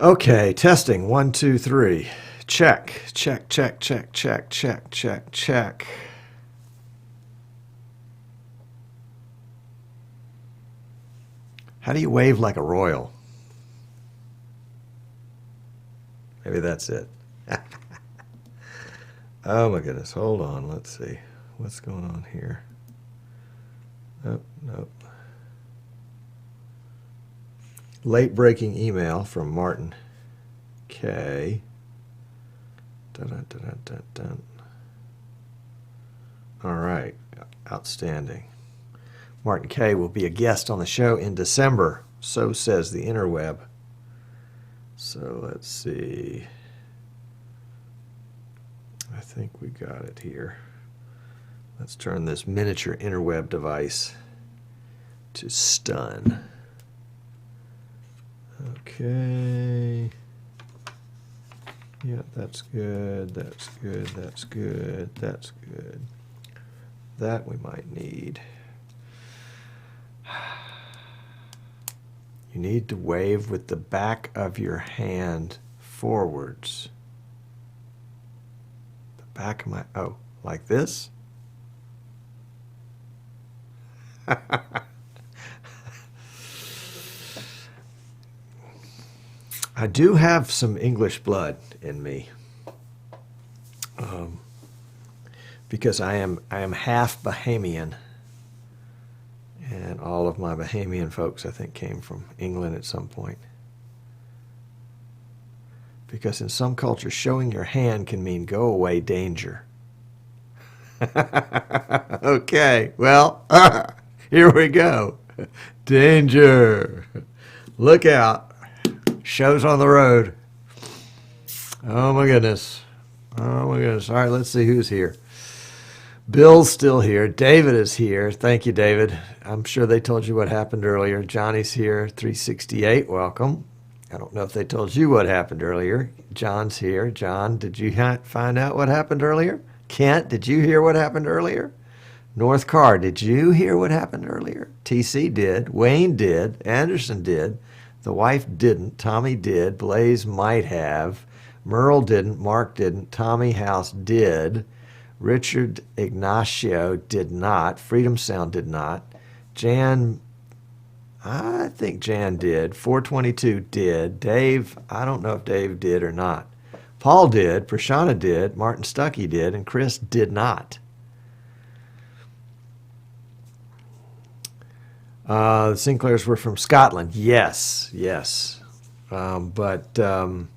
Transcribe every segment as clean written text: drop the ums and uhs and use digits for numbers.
Okay, testing. 1, 2, 3. Check. Check, check, check, check, check, check, check. How do you wave like a royal? Maybe that's it. Oh my goodness. Hold on. Let's see. What's going on here? Nope, nope. Late breaking email from Martin K. Dun, dun, dun, dun, dun, dun. All right. Outstanding. Martin K. will be a guest on the show in December. So says the interweb. So let's see. I think we got it here. Let's turn this miniature interweb device to stun. Okay. Yeah, that's good. That's good. That's good. That's good. That we might need. You need to wave with the back of your hand forwards. The back of my, oh, like this? I do have some English blood in me, because I am half Bahamian, and all of my Bahamian folks, I think, came from England at some point. Because in some cultures, showing your hand can mean go away, danger. Okay, well, here we go. Danger. Look out. Show's on the road. Oh my goodness. Oh my goodness. All right, let's see who's here. Bill's still here. David is here. Thank you, David. I'm sure they told you what happened earlier. Johnny's here. 368. Welcome. I don't know if they told you what happened earlier. John's here. John, did you find out what happened earlier? Kent, did you hear what happened earlier? North Carr, did you hear what happened earlier? TC did. Wayne did. Anderson did. The wife didn't. Tommy did. Blaze might have. Merle didn't. Mark didn't. Tommy House did. Richard Ignacio did not. Freedom Sound did not. Jan, I think Jan did. 422 did. Dave, I don't know if Dave did or not. Paul did. Prashana did. Martin Stuckey did. And Chris did not. The Sinclairs were from Scotland. Yes, yes. But the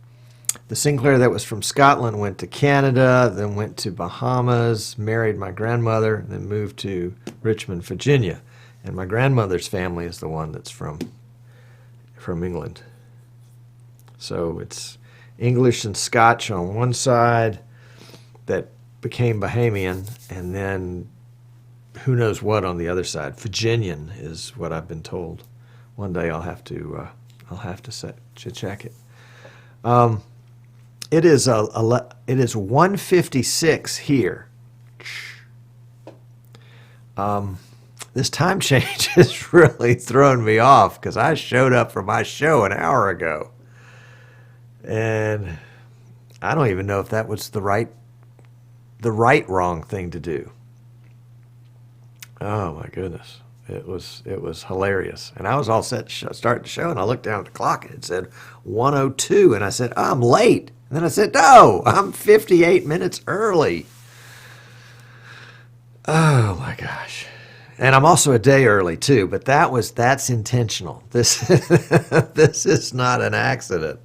Sinclair that was from Scotland went to Canada, then went to Bahamas, married my grandmother, and then moved to Richmond, Virginia. And my grandmother's family is the one that's from England. So it's English and Scotch on one side that became Bahamian, and then who knows what on the other side. Virginian is what I've been told. One day I'll have to check it. It is 1:56 here. This time change has really thrown me off because I showed up for my show an hour ago, and I don't even know if that was the right wrong thing to do. Oh my goodness. It was hilarious. And I was all set to start the show, and I looked down at the clock and it said 1:02, and I said, oh, I'm late. And then I said, no, I'm 58 minutes early. Oh my gosh. And I'm also a day early too, but that's intentional. This is not an accident.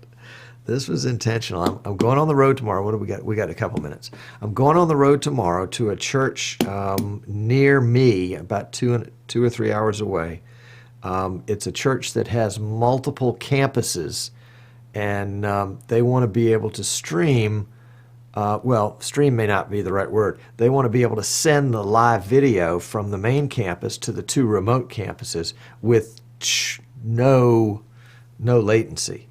This was intentional. I'm going on the road tomorrow. What do we got? We got a couple minutes. I'm going on the road tomorrow to a church near me, about 2 or 3 hours away. It's a church that has multiple campuses, and they want to be able to stream. Stream may not be the right word. They want to be able to send the live video from the main campus to the 2 remote campuses with no latency.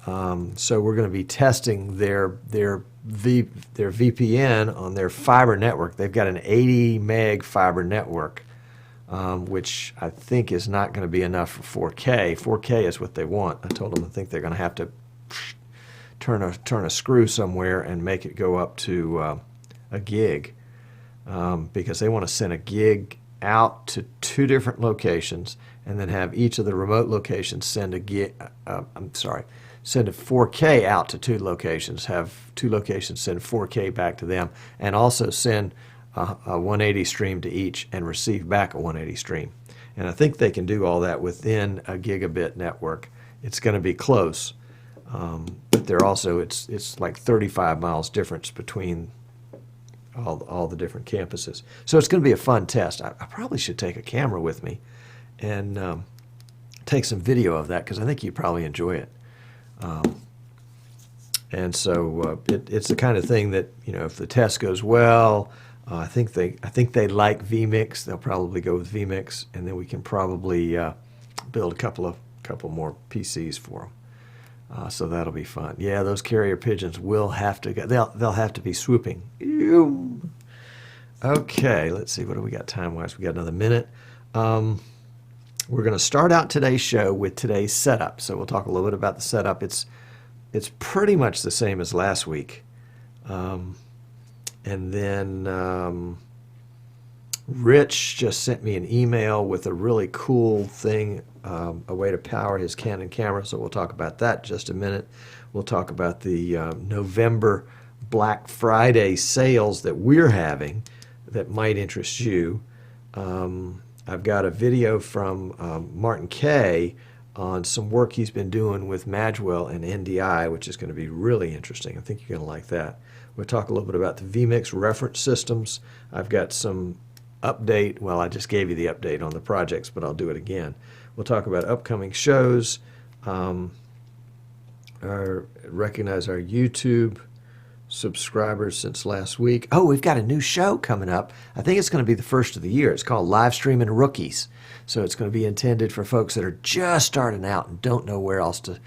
So we're going to be testing their VPN on their fiber network. They've got an 80 meg fiber network, which I think is not going to be enough for 4K. 4K is what they want. I told them I think they're going to have to turn a screw somewhere and make it go up to a gig, because they want to send a gig out to 2 different locations and then have each of the remote locations send a gig. Send a 4K out to 2 locations, have 2 locations send 4K back to them, and also send a 180 stream to each and receive back a 180 stream. And I think they can do all that within a gigabit network. It's going to be close, but they're also, it's like 35 miles difference between all the different campuses. So it's going to be a fun test. I probably should take a camera with me and take some video of that, because I think you'd probably enjoy it. And so it's the kind of thing that, if the test goes well, I think they like vMix. They'll probably go with vMix, and then we can probably build a couple more PCs for them. So that'll be fun. Yeah, those carrier pigeons will have to go. They'll have to be swooping. Ew. Okay, let's see. What do we got time-wise? We got another minute. We're going to start out today's show with today's setup. So we'll talk a little bit about the setup. It's pretty much the same as last week. And then Rich just sent me an email with a really cool thing, a way to power his Canon camera. So we'll talk about that in just a minute. We'll talk about the November Black Friday sales that we're having that might interest you. I've got a video from Martin Kay on some work he's been doing with Magewell and NDI, which is going to be really interesting. I think you're going to like that. We'll talk a little bit about the vMix reference systems. I've got some update. Well, I just gave you the update on the projects, but I'll do it again. We'll talk about upcoming shows. Recognize our YouTube subscribers since last week. Oh, we've got a new show coming up. I think it's going to be the first of the year. It's called Live Streaming Rookies. So it's going to be intended for folks that are just starting out and don't know where else to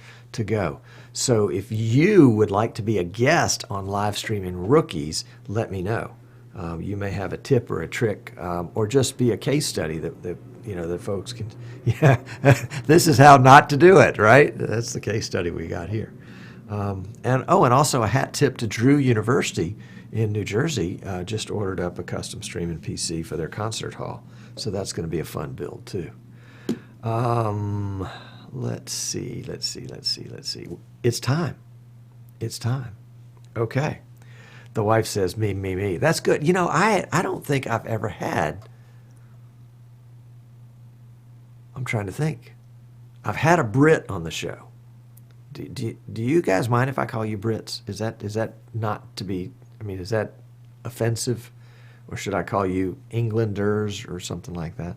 go. So if you would like to be a guest on Live Streaming Rookies, let me know. You may have a tip or a trick, or just be a case study that folks can. Yeah, this is how not to do it, right? That's the case study we got here. And also a hat tip to Drew University in New Jersey. Just ordered up a custom streaming PC for their concert hall. So that's going to be a fun build too. Let's see. It's time. Okay. The wife says, me. That's good. I don't think I've ever had, I'm trying to think. I've had a Brit on the show. Do you guys mind if I call you Brits? Is that not to be, is that offensive? Or should I call you Englanders or something like that?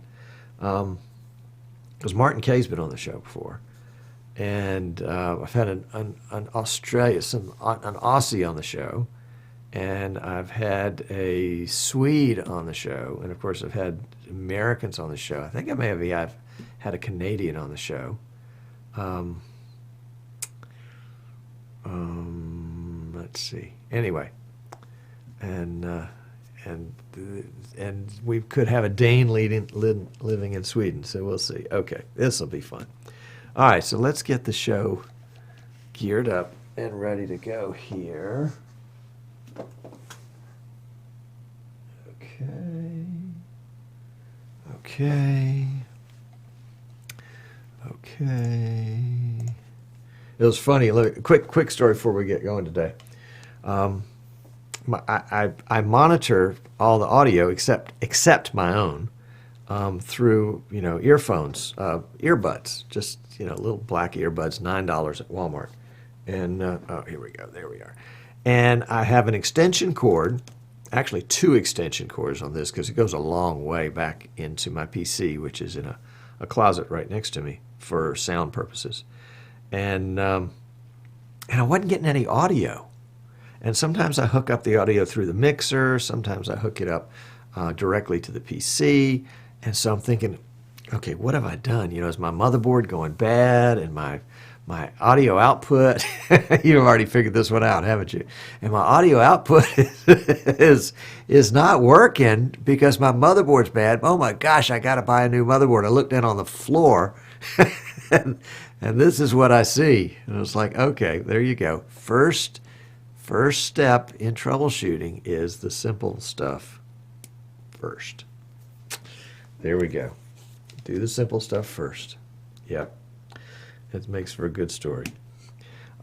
Because Martin Kay's been on the show before. And I've had an Aussie on the show. And I've had a Swede on the show. And, of course, I've had Americans on the show. I think I've had a Canadian on the show. Let's see. Anyway, and we could have a Dane living in Sweden, so we'll see. Okay, this will be fun. All right, so let's get the show geared up and ready to go here. Okay. It was funny. Look, quick story before we get going today. I monitor all the audio except my own through earphones, earbuds, just little black earbuds, $9 at Walmart. And here we go. There we are. And I have an extension cord, actually 2 extension cords on this because it goes a long way back into my PC, which is in a closet right next to me for sound purposes. And I wasn't getting any audio. And sometimes I hook up the audio through the mixer. Sometimes I hook it up directly to the PC. And so I'm thinking, okay, what have I done? Is my motherboard going bad? And my audio output, you've already figured this one out, haven't you? And my audio output is not working because my motherboard's bad. Oh my gosh, I got to buy a new motherboard. I looked down on the floor and, and this is what I see. And I was like, okay, there you go. First step in troubleshooting is the simple stuff first. There we go. Do the simple stuff first. Yep. It makes for a good story.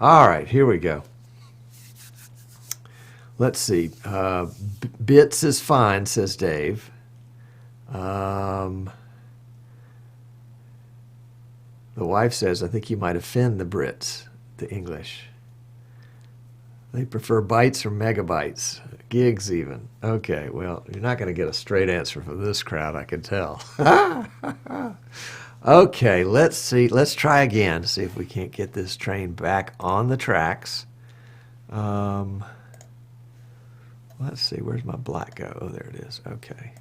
All right, here we go. Let's see. Bits is fine, says Dave. The wife says, I think you might offend the Brits, the English. They prefer bytes or megabytes, gigs even. Okay, well, you're not going to get a straight answer from this crowd, I can tell. Okay, let's see. Let's try again to see if we can't get this train back on the tracks. Let's see, where's my black go? Oh, there it is. Okay.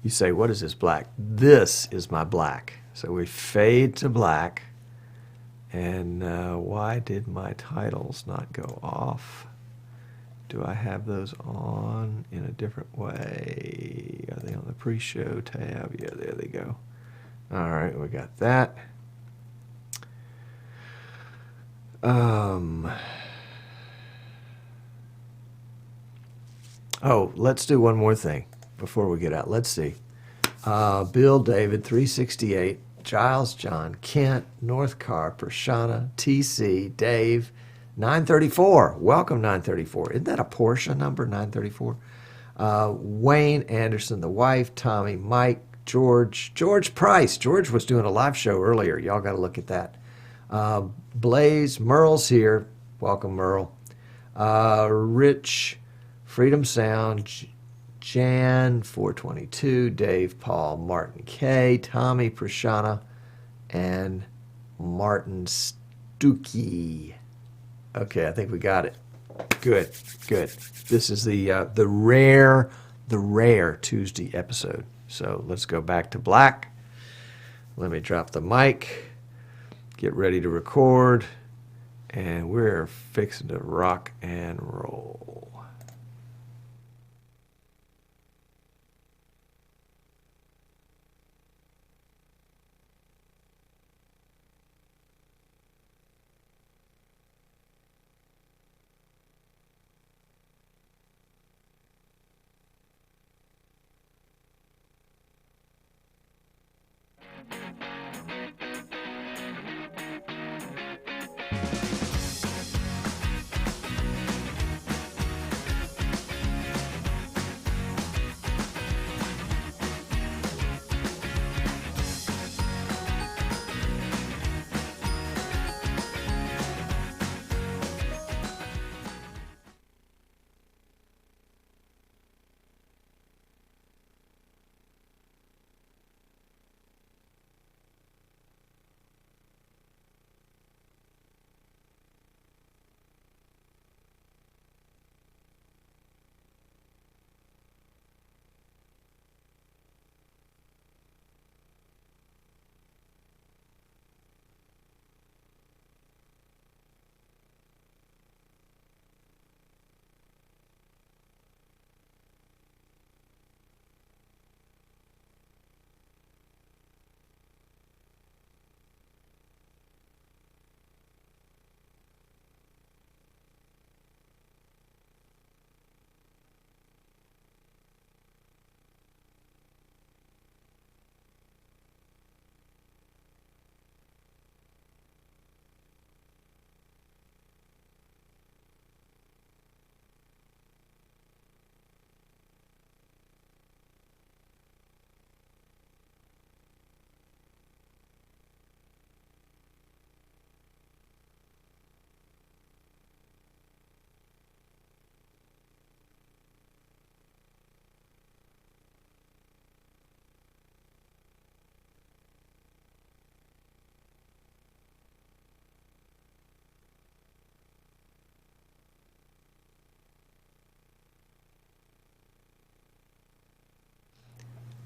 You say, what is this black? This is my black. So we fade to black. And why did my titles not go off? Do I have those on in a different way? Are they on the pre-show tab? Yeah, there they go. All right, we got that. Oh, let's do one more thing before we get out. Let's see. Bill, David, 368, Giles, John, Kent, Northcar, Prashana, TC, Dave, 934. Welcome, 934. Isn't that a Porsche number, 934? Wayne Anderson, the wife, Tommy, Mike, George Price. George was doing a live show earlier. Y'all got to look at that. Blaze, Merle's here. Welcome, Merle. Rich, Freedom Sound, Jan, 422, Dave, Paul, Martin K, Tommy, Prashana, and Martin Stuckey. Okay, I think we got it. Good. This is the rare Tuesday episode. So let's go back to black. Let me drop the mic, get ready to record, and we're fixing to rock and roll.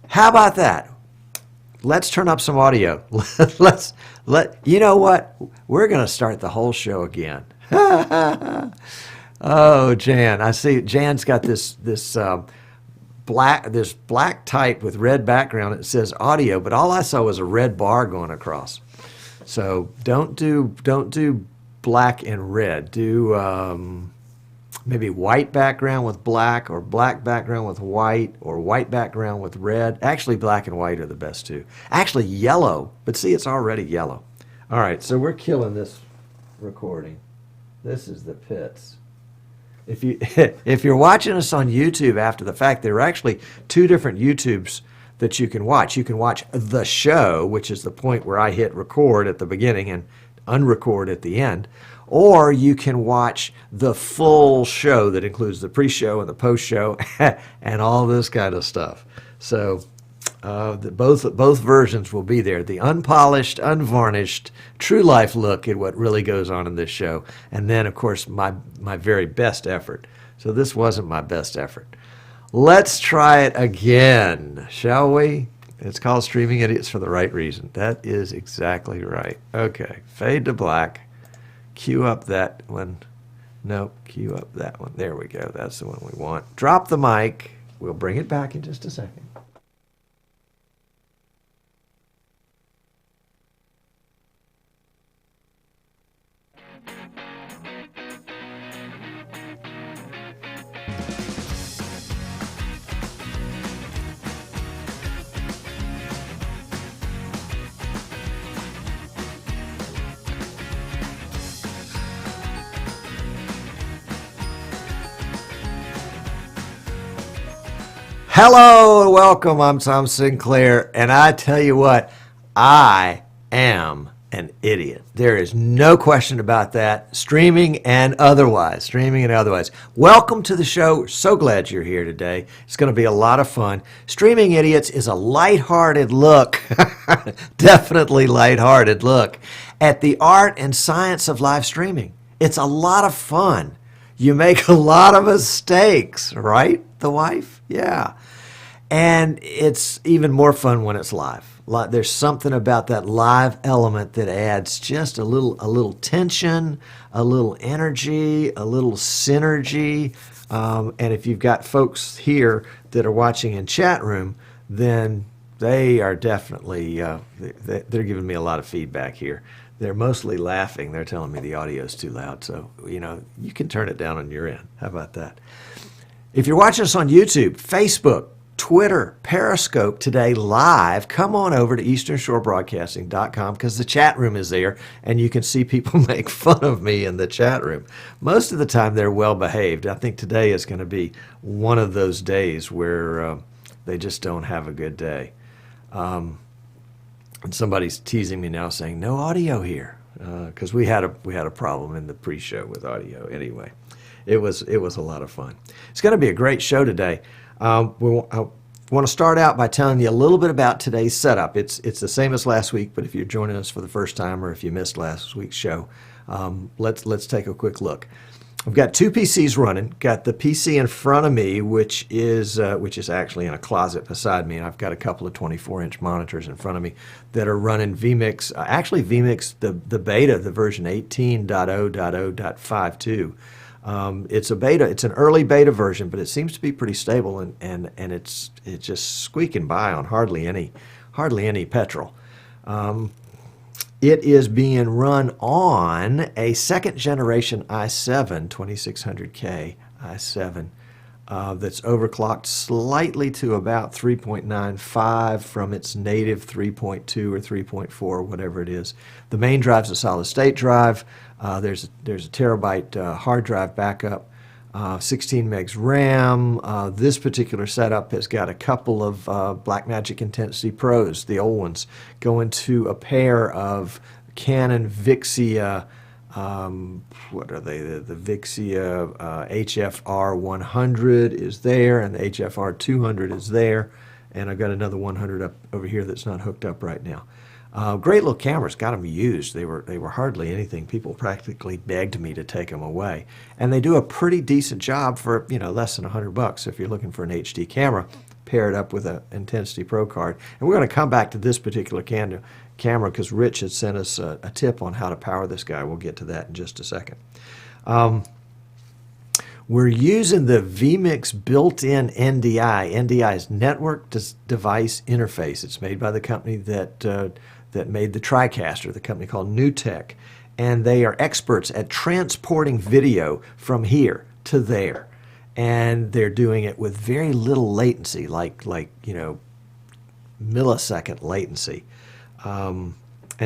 How about that? Let's turn up some audio. You know what? We're going to start the whole show again. Oh, Jan, I see Jan's got this black type with red background. It says audio, but all I saw was a red bar going across. So don't do black and red. Do maybe white background with black, or black background with white, or white background with red. Actually, black and white are the best too. Actually, yellow, but see, it's already yellow. All right, so we're killing this recording. This is the pits. If you if you're watching us on YouTube after the fact, there are actually two different YouTubes that you can watch. You can watch the show, which is the point where I hit record at the beginning and unrecord at the end, or you can watch the full show that includes the pre-show and the post-show and all this kind of stuff. So both versions will be there. The unpolished, unvarnished, true life look at what really goes on in this show, and then of course my very best effort. So this wasn't my best effort. Let's try it again, shall we? It's called Streaming Idiots for the right reason. That is exactly right. Okay, fade to black. Cue up that one. Nope, cue up that one. There we go. That's the one we want. Drop the mic. We'll bring it back in just a second. Hello and welcome. I'm Tom Sinclair, and I tell you what, I am an idiot. There is no question about that, streaming and otherwise. Welcome to the show. We're so glad you're here today. It's going to be a lot of fun. Streaming Idiots is a lighthearted look, definitely lighthearted look, at the art and science of live streaming. It's a lot of fun. You make a lot of mistakes, right? The wife? Yeah. And it's even more fun when it's live. There's something about that live element that adds just a little tension, a little energy, a little synergy. And if you've got folks here that are watching in chat room, then they are definitely, they're giving me a lot of feedback here. They're mostly laughing. They're telling me the audio's too loud. So, you can turn it down on your end. How about that? If you're watching us on YouTube, Facebook, Twitter, Periscope today live, come on over to easternshorebroadcasting.com because the chat room is there and you can see people make fun of me in the chat room. Most of the time they're well behaved. I think today is going to be one of those days where they just don't have a good day. And somebody's teasing me now saying no audio here because we had a problem in the pre-show with audio. Anyway, it was a lot of fun. It's going to be a great show today. I want to start out by telling you a little bit about today's setup. It's the same as last week, but if you're joining us for the first time or if you missed last week's show, let's take a quick look. I've got two PCs running. Got the PC in front of me, which is actually in a closet beside me, and I've got a couple of 24-inch monitors in front of me that are running vMix. Actually, vMix the beta, the version 18.0.0.52. It's a beta. It's an early beta version, but it seems to be pretty stable, and it's just squeaking by on hardly any petrol. It is being run on a second generation i7 2600K i7 that's overclocked slightly to about 3.95 from its native 3.2 or 3.4, whatever it is. The main drive's a solid state drive. There's a terabyte hard drive backup, 16 megs RAM. This particular setup has got a couple of Blackmagic Intensity Pros, the old ones, going to a pair of Canon Vixia, what are they? The Vixia HFR 100 is there, and the HFR 200 is there, and I've got another 100 up over here that's not hooked up right now. Great little cameras, got them used. They were hardly anything. People practically begged me to take them away, and they do a pretty decent job for less than $100 if you're looking for an HD camera paired up with an Intensity Pro card. And we're going to come back to this particular camera because Rich had sent us a tip on how to power this guy. We'll get to that in just a second. We're using the vMix built-in NDI. NDI is Network Device Interface. It's made by the company that that made the TriCaster, the company called NewTek, and they are experts at transporting video from here to there. And they're doing it with very little latency, like millisecond latency. And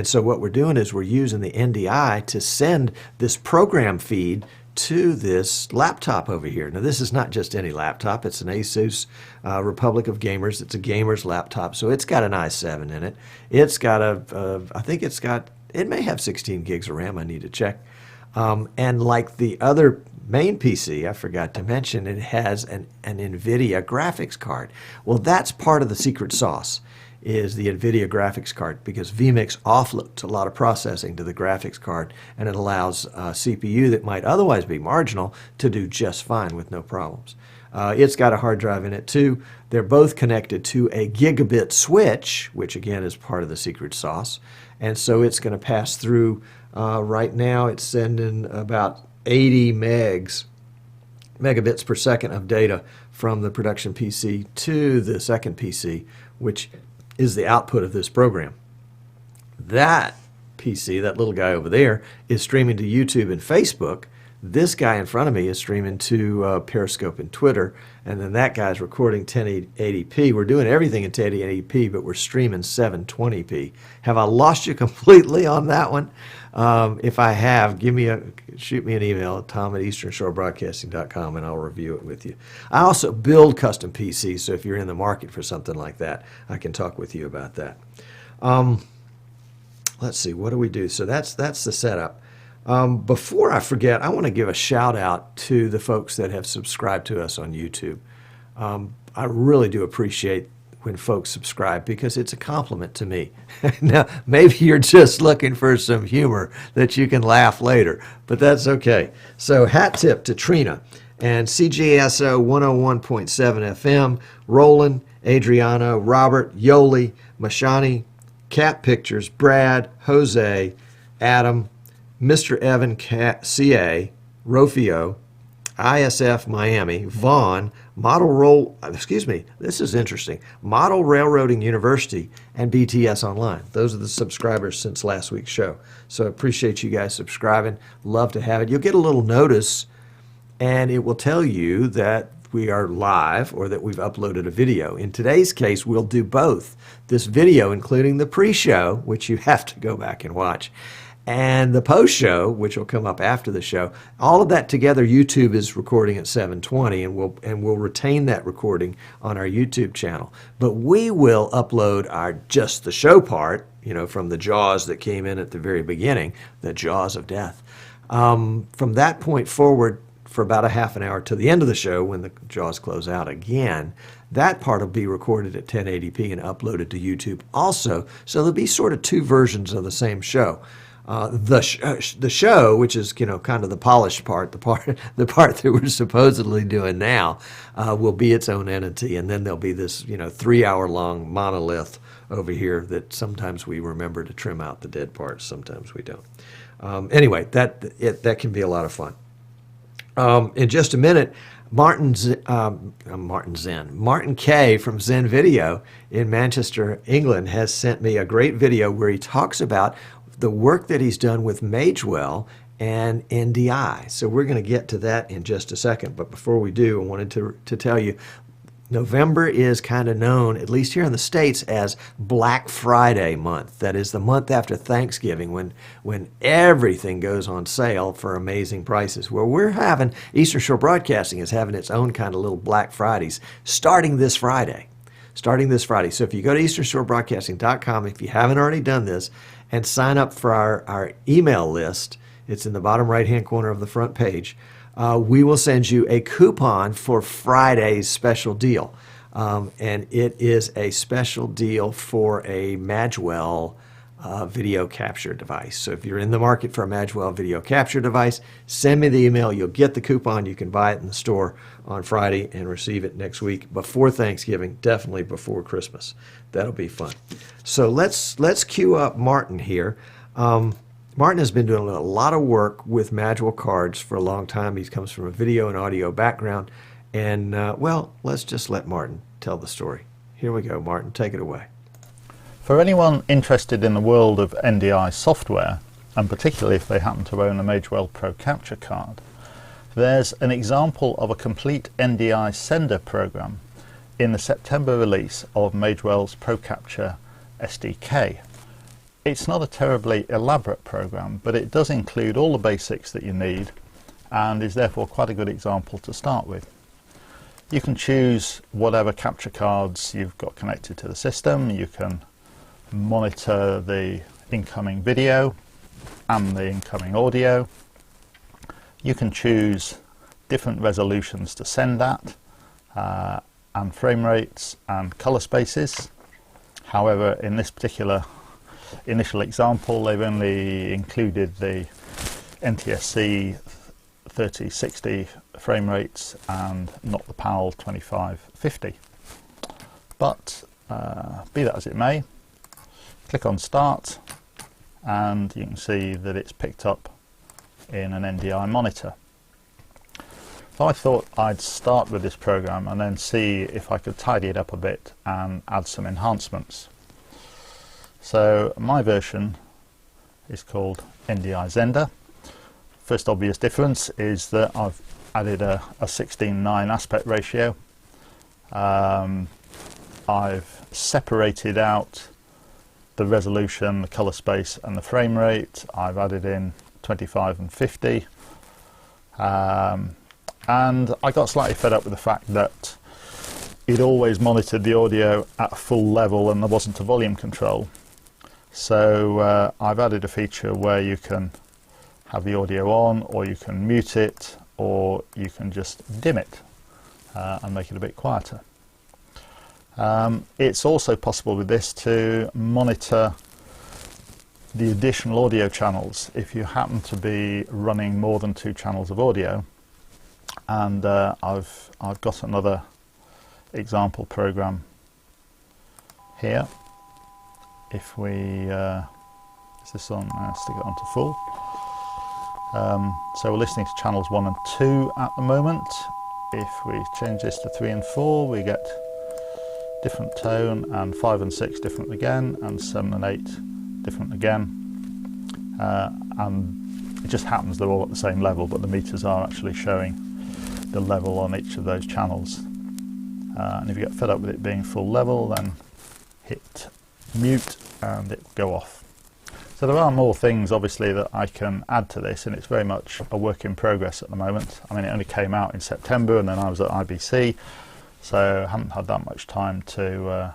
so what we're doing is we're using the NDI to send this program feed to this laptop over here. Now, this is not just any laptop. It's an Asus Republic of Gamers. It's a gamer's laptop, so it's got an i7 in it. It's got I think it may have 16 gigs of RAM. I need to check. And like the other main PC, I forgot to mention, it has an NVIDIA graphics card. Well, that's part of the secret sauce, is the NVIDIA graphics card, because vMix offloads a lot of processing to the graphics card, and it allows CPU that might otherwise be marginal to do just fine with no problems. It's got a hard drive in it too. They're both connected to a gigabit switch, which again is part of the secret sauce. And so it's going to pass through, right now it's sending about 80 megabits per second of data from the production PC to the second PC, which is the output of this program. That PC, that little guy over there, is streaming to YouTube and Facebook. This guy in front of me is streaming to Periscope and Twitter, and then that guy's recording 1080p. We're doing everything in 1080p, but we're streaming 720p. Have I lost you completely on that one? If I have, shoot me an email at tom@easternshorebroadcasting.com, and I'll review it with you. I also build custom PCs, so if you're in the market for something like that, I can talk with you about that. Let's see, what do we do? So that's the setup. Before I forget, I want to give a shout out to the folks that have subscribed to us on YouTube. I really do appreciate when folks subscribe, because it's a compliment to me. Now, maybe you're just looking for some humor that you can laugh later, but that's okay. So hat tip to Trina and CGSO 101.7 FM, Roland, Adriano, Robert, Yoli, Mashani, Cat Pictures, Brad, Jose, Adam, Mr. Evan CA, Rofio, ISF Miami, Vaughn, this is interesting, Model Railroading University, and BTS Online. Those are the subscribers since last week's show. So I appreciate you guys subscribing. Love to have it. You'll get a little notice, and it will tell you that we are live or that we've uploaded a video. In today's case, we'll do both. This video, including the pre-show, which you have to go back and watch, and the post-show, which will come up after the show. All of that together, YouTube is recording at 720, and we'll retain that recording on our YouTube channel. But we will upload our just the show part, from the jaws that came in at the very beginning, the jaws of death. From that point forward, for about a half an hour to the end of the show, when the jaws close out again, that part will be recorded at 1080p and uploaded to YouTube also. So there'll be sort of two versions of the same show. The show, which is kind of the polished part, the part that we're supposedly doing now, will be its own entity, and then there'll be this 3-hour-long monolith over here that sometimes we remember to trim out the dead parts, sometimes we don't. Anyway, that can be a lot of fun. In just a minute, Martin K from Zen Video in Manchester, England, has sent me a great video where he talks about the work that he's done with Magewell and NDI. So we're going to get to that in just a second. But before we do, I wanted to tell you, November is kind of known, at least here in the States, as Black Friday month. That is the month after Thanksgiving, when everything goes on sale for amazing prices. Well, Eastern Shore Broadcasting is having its own kind of little Black Fridays starting this Friday. So if you go to easternshorebroadcasting.com, if you haven't already done this, and sign up for our email list, it's in the bottom right-hand corner of the front page, we will send you a coupon for Friday's special deal. And it is a special deal for a Magewell video capture device. So if you're in the market for a Magewell video capture device, send me the email. You'll get the coupon. You can buy it in the store on Friday and receive it next week before Thanksgiving, definitely before Christmas. That'll be fun. So let's cue up Martin here. Martin has been doing a lot of work with Magewell cards for a long time. He comes from a video and audio background. And, well, let's just let Martin tell the story. Here we go, Martin. Take it away. For anyone interested in the world of NDI software, and particularly if they happen to own a Magewell Pro Capture card, there's an example of a complete NDI sender program in the September release of Magewell's Pro Capture SDK. It's not a terribly elaborate program, but it does include all the basics that you need and is therefore quite a good example to start with. You can choose whatever capture cards you've got connected to the system. You can monitor the incoming video and the incoming audio. You can choose different resolutions to send at, and frame rates and color spaces. However, in this particular initial example, they've only included the NTSC 3060 frame rates and not the PAL 2550. But be that as it may, click on Start and you can see that it's picked up in an NDI monitor. So I thought I'd start with this program and then see if I could tidy it up a bit and add some enhancements. So my version is called NDI Zender. First obvious difference is that I've added a 16:9 aspect ratio. I've separated out the resolution, the color space and the frame rate. I've added in 25 and 50. And I got slightly fed up with the fact that it always monitored the audio at full level and there wasn't a volume control. So I've added a feature where you can have the audio on, or you can mute it, or you can just dim it and make it a bit quieter. It's also possible with this to monitor the additional audio channels if you happen to be running more than 2 channels of audio. And I've got another example program here. If we is this on? Stick it on to full. So we're listening to channels 1 and 2 at the moment. If we change this to 3 and 4, we get different tone, and 5 and 6 different again, and 7 and 8 different again. And it just happens they're all at the same level, but the meters are actually showing the level on each of those channels. And if you get fed up with it being full level, then hit mute and it will go off. So there are more things obviously that I can add to this, and it's very much a work in progress at the moment. I mean, it only came out in September and then I was at IBC, so I haven't had that much time to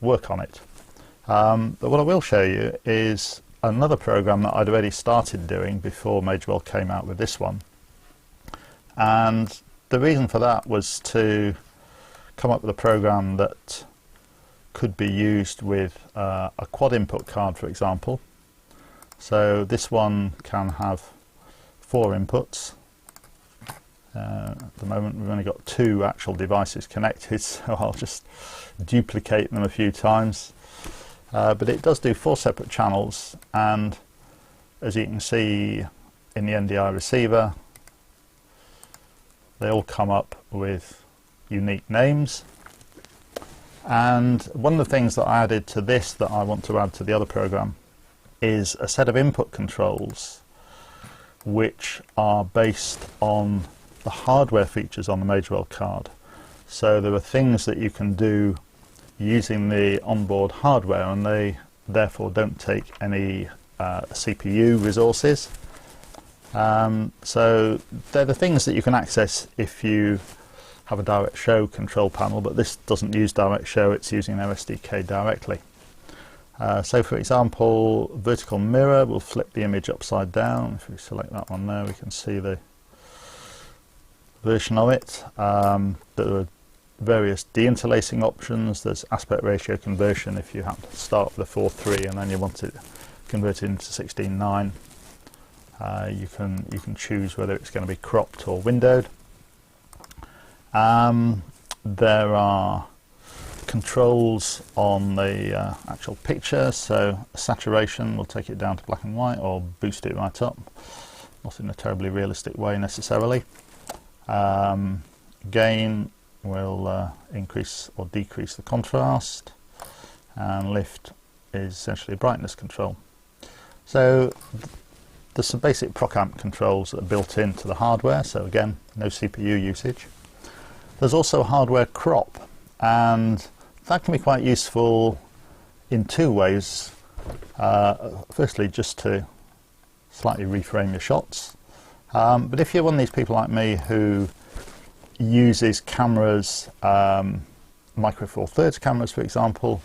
work on it. But what I will show you is another program that I'd already started doing before Magewell came out with this one. And the reason for that was to come up with a program that could be used with a quad input card, for example. So this one can have 4 inputs. At the moment we've only got 2 actual devices connected, so I'll just duplicate them a few times. But it does do 4 separate channels, and as you can see in the NDI receiver, they all come up with unique names. And one of the things that I added to this that I want to add to the other program is a set of input controls which are based on the hardware features on the Magewell card. So there are things that you can do using the onboard hardware, and they therefore don't take any CPU resources. So they're the things that you can access if you have a direct show control panel, but this doesn't use direct show, it's using their SDK directly. So for example, vertical mirror will flip the image upside down. If we select that one there, we can see the version of it. There are various deinterlacing options. There's aspect ratio conversion if you happen to start with a 4:3 and then you want it converted into 16:9. You can choose whether it's going to be cropped or windowed. There are controls on the actual picture, so saturation will take it down to black and white or boost it right up, not in a terribly realistic way necessarily. Gain will increase or decrease the contrast, and lift is essentially brightness control. So there's some basic proc amp controls that are built into the hardware, so again, no CPU usage. There's also hardware crop, and that can be quite useful in two ways. Firstly, just to slightly reframe your shots, but if you're one of these people like me who uses cameras, micro four thirds cameras for example,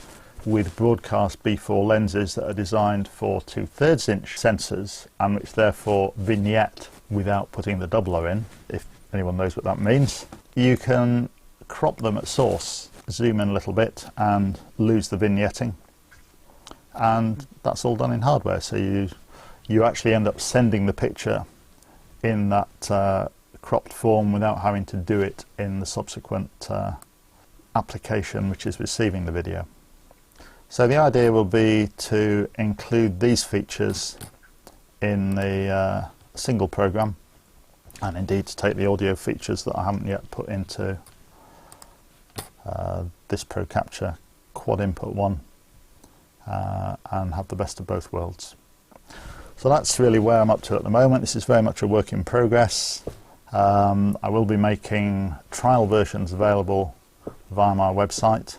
with broadcast B4 lenses that are designed for 2/3 inch sensors and which therefore vignette without putting the doubler in, if anyone knows what that means, you can crop them at source, zoom in a little bit and lose the vignetting, and that's all done in hardware. So you actually end up sending the picture in that cropped form without having to do it in the subsequent application which is receiving the video. So the idea will be to include these features in the single program, and indeed to take the audio features that I haven't yet put into this Pro Capture quad input one, and have the best of both worlds. So that's really where I'm up to at the moment. This is very much a work in progress. I will be making trial versions available via my website,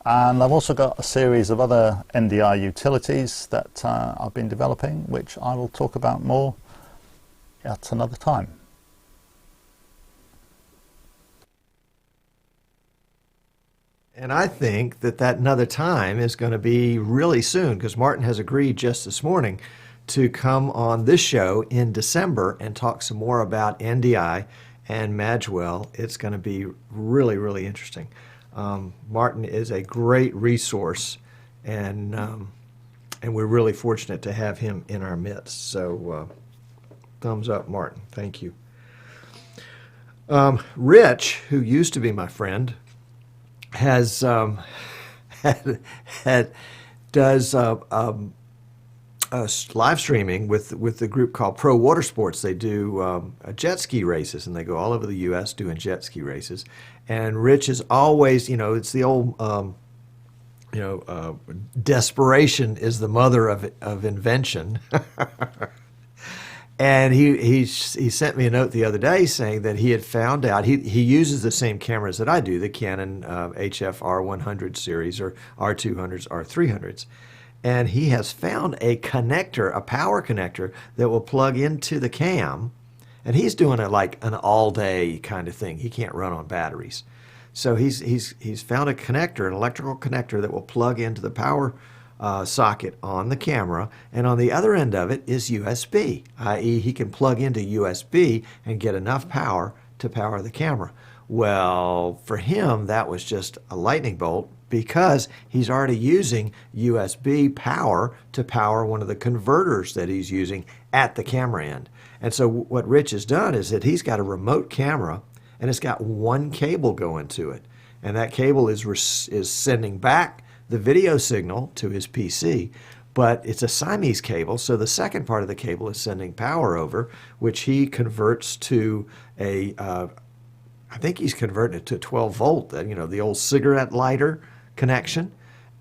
and I've also got a series of other NDI utilities that I've been developing, which I will talk about more at another time. And I think that another time is going to be really soon, because Martin has agreed just this morning to come on this show in December and talk some more about NDI and Magewell. It's going to be really, really interesting. Martin is a great resource, and we're really fortunate to have him in our midst. So thumbs up, Martin. Thank you. Rich, who used to be my friend, has does live streaming with the group called Pro Water Sports. They do jet ski races, and they go all over the U.S. doing jet ski races. And Rich is always, it's the old, desperation is the mother of invention. And he sent me a note the other day saying that he had found out, he uses the same cameras that I do, the Canon HF R100 series or R200s, R300s. And he has found a connector, a power connector that will plug into the cam. And he's doing it like an all-day kind of thing. He can't run on batteries. So he's found a connector, an electrical connector that will plug into the power socket on the camera, and on the other end of it is USB, i.e. he can plug into USB and get enough power to power the camera. Well, for him, that was just a lightning bolt, because he's already using USB power to power one of the converters that he's using at the camera end. And so what Rich has done is that he's got a remote camera, and it's got one cable going to it. And that cable is sending back the video signal to his PC, but it's a Siamese cable, so the second part of the cable is sending power over, which he converts to a, I think he's converting it to 12 volt, the old cigarette lighter connection,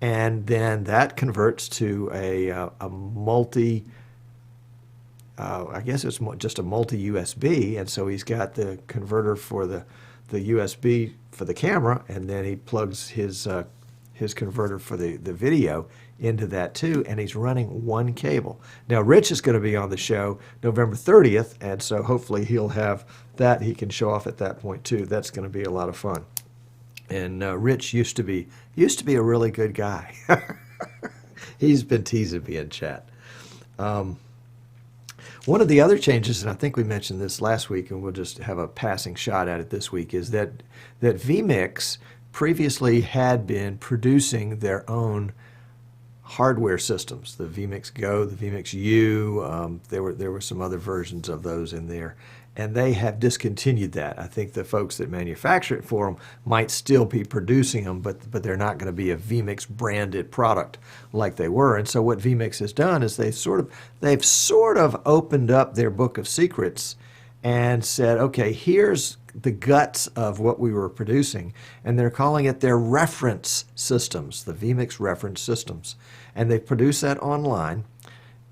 and then that converts to a multi, I guess it's just a multi-USB, and so he's got the converter for the USB for the camera, and then he plugs his converter for the video into that too, and he's running one cable. Now, Rich is going to be on the show November 30th, and so hopefully he'll have that he can show off at that point too. That's going to be a lot of fun. And Rich used to be a really good guy. He's been teasing me in chat. One of the other changes, and I think we mentioned this last week, and we'll just have a passing shot at it this week, is that vMix previously had been producing their own hardware systems, the vMix Go, the vMix U. There were some other versions of those in there, and they have discontinued that. I think the folks that manufacture it for them might still be producing them, but they're not going to be a vMix branded product like they were. And so what vMix has done is they've sort of opened up their book of secrets and said, okay, here's the guts of what we were producing, and they're calling it their reference systems, the vMix reference systems. And they produce that online,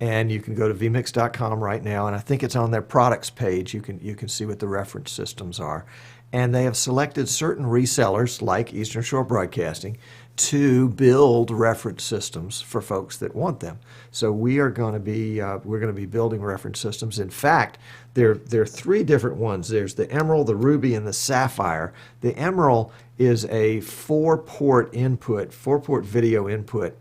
and you can go to vmix.com right now, and I think it's on their products page. You can see what the reference systems are. And they have selected certain resellers like Eastern Shore Broadcasting to build reference systems for folks that want them. So we're going to be building reference systems. In fact, there are three different ones. There's the Emerald, the Ruby, and the Sapphire. The Emerald is a four-port video input.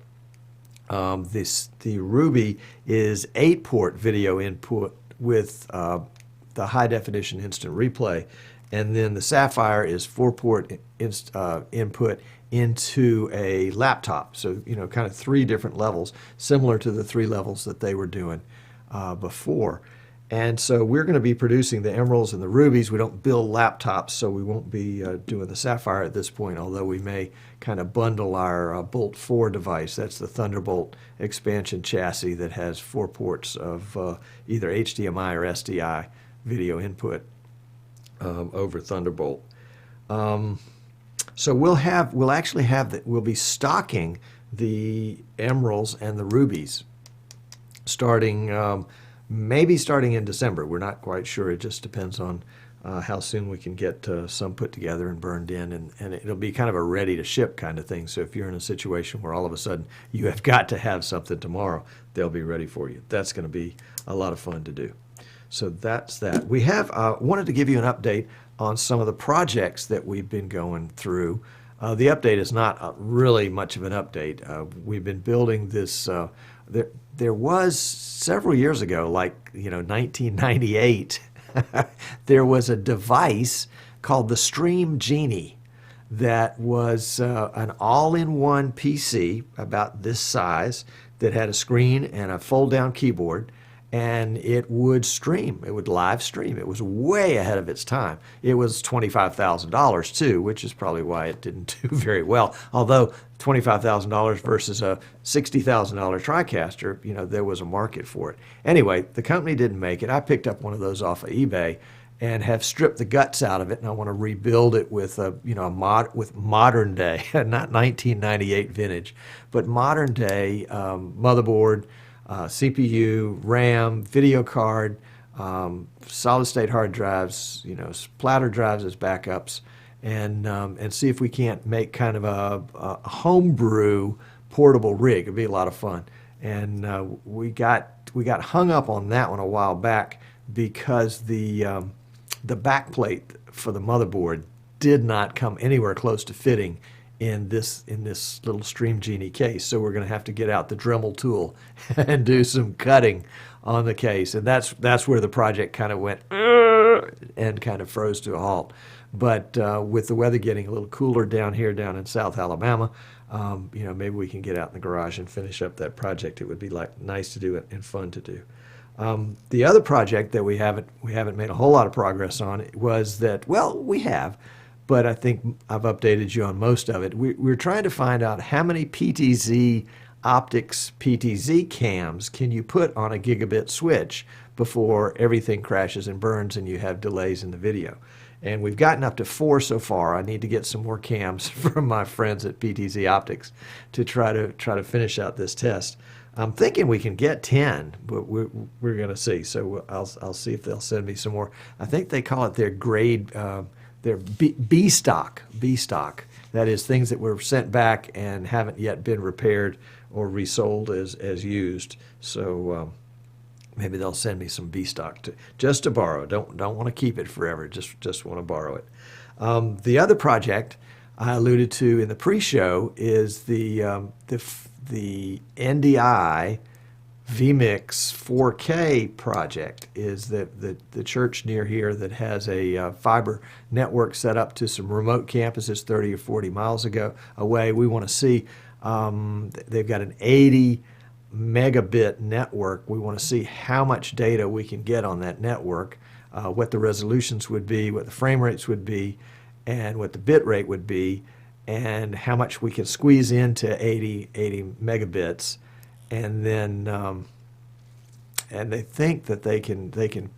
The Ruby is 8-port video input with the high definition instant replay, and then the Sapphire is 4-port input into a laptop. So, kind of three different levels, similar to the 3 levels that they were doing before. And so we're going to be producing the Emeralds and the Rubies. We don't build laptops, so we won't be doing the Sapphire at this point, although we may kind of bundle our Bolt 4 device. That's the Thunderbolt expansion chassis that has 4 ports of either HDMI or SDI video input over Thunderbolt. So we'll be stocking the Emeralds and the Rubies maybe starting in December. We're not quite sure. It just depends on how soon we can get some put together and burned in, and it'll be kind of a ready to ship kind of thing. So if you're in a situation where all of a sudden you have got to have something tomorrow, they'll be ready for you. That's going to be a lot of fun to do. So that's that. We have wanted to give you an update on some of the projects that we've been going through. The update is not really much of an update. We've been building this. There was several years ago, like 1998, there was a device called the Stream Genie that was an all-in-one PC about this size that had a screen and a fold-down keyboard, and it would stream. It would live stream. It was way ahead of its time. It was $25,000 too, which is probably why it didn't do very well. Although $25,000 versus a $60,000 TriCaster, there was a market for it. Anyway, the company didn't make it. I picked up one of those off of eBay and have stripped the guts out of it, and I want to rebuild it with with modern day, not 1998 vintage, but modern day motherboard, CPU, RAM, video card, solid state hard drives, splatter drives as backups, and see if we can't make kind of a homebrew portable rig. It'd be a lot of fun. And we got hung up on that one a while back because the backplate for the motherboard did not come anywhere close to fitting in this little Stream Genie case. So we're going to have to get out the Dremel tool and do some cutting on the case. And that's where the project kind of went and kind of froze to a halt. But with the weather getting a little cooler down in South Alabama, maybe we can get out in the garage and finish up that project. It would be nice to do it and fun to do. The other project that we haven't made a whole lot of progress on was that, we have, but I think I've updated you on most of it. We're trying to find out how many PTZ optics PTZ cams can you put on a gigabit switch before everything crashes and burns and you have delays in the video. And we've gotten up to 4 so far. I need to get some more cams from my friends at PTZ Optics to try to finish out this test. I'm thinking we can get 10, but we're going to see. So I'll see if they'll send me some more. I think they call it their grade, their B stock. That is things that were sent back and haven't yet been repaired or resold as used. So maybe they'll send me some B stock just to borrow. Don't want to keep it forever. Just want to borrow it. The other project I alluded to in the pre-show is the NDI vMix 4K project. Is the church near here that has a fiber network set up to some remote campuses 30 or 40 miles away. We want to see, they've got an 80 megabit network. We want to see how much data we can get on that network, what the resolutions would be, what the frame rates would be, and what the bit rate would be, and how much we can squeeze into 80 megabits. And then and they think that they can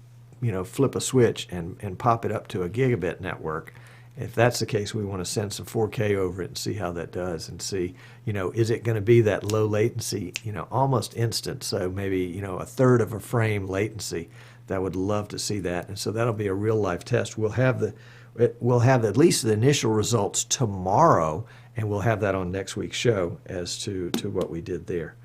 flip a switch and pop it up to a gigabit network. If that's the case, we want to send some 4K over it and see how that does, and see, is it going to be that low latency, almost instant, so maybe, a third of a frame latency. That would love to see that, and so that'll be a real life test. We'll have at least the initial results tomorrow, and we'll have that on next week's show as to what we did there.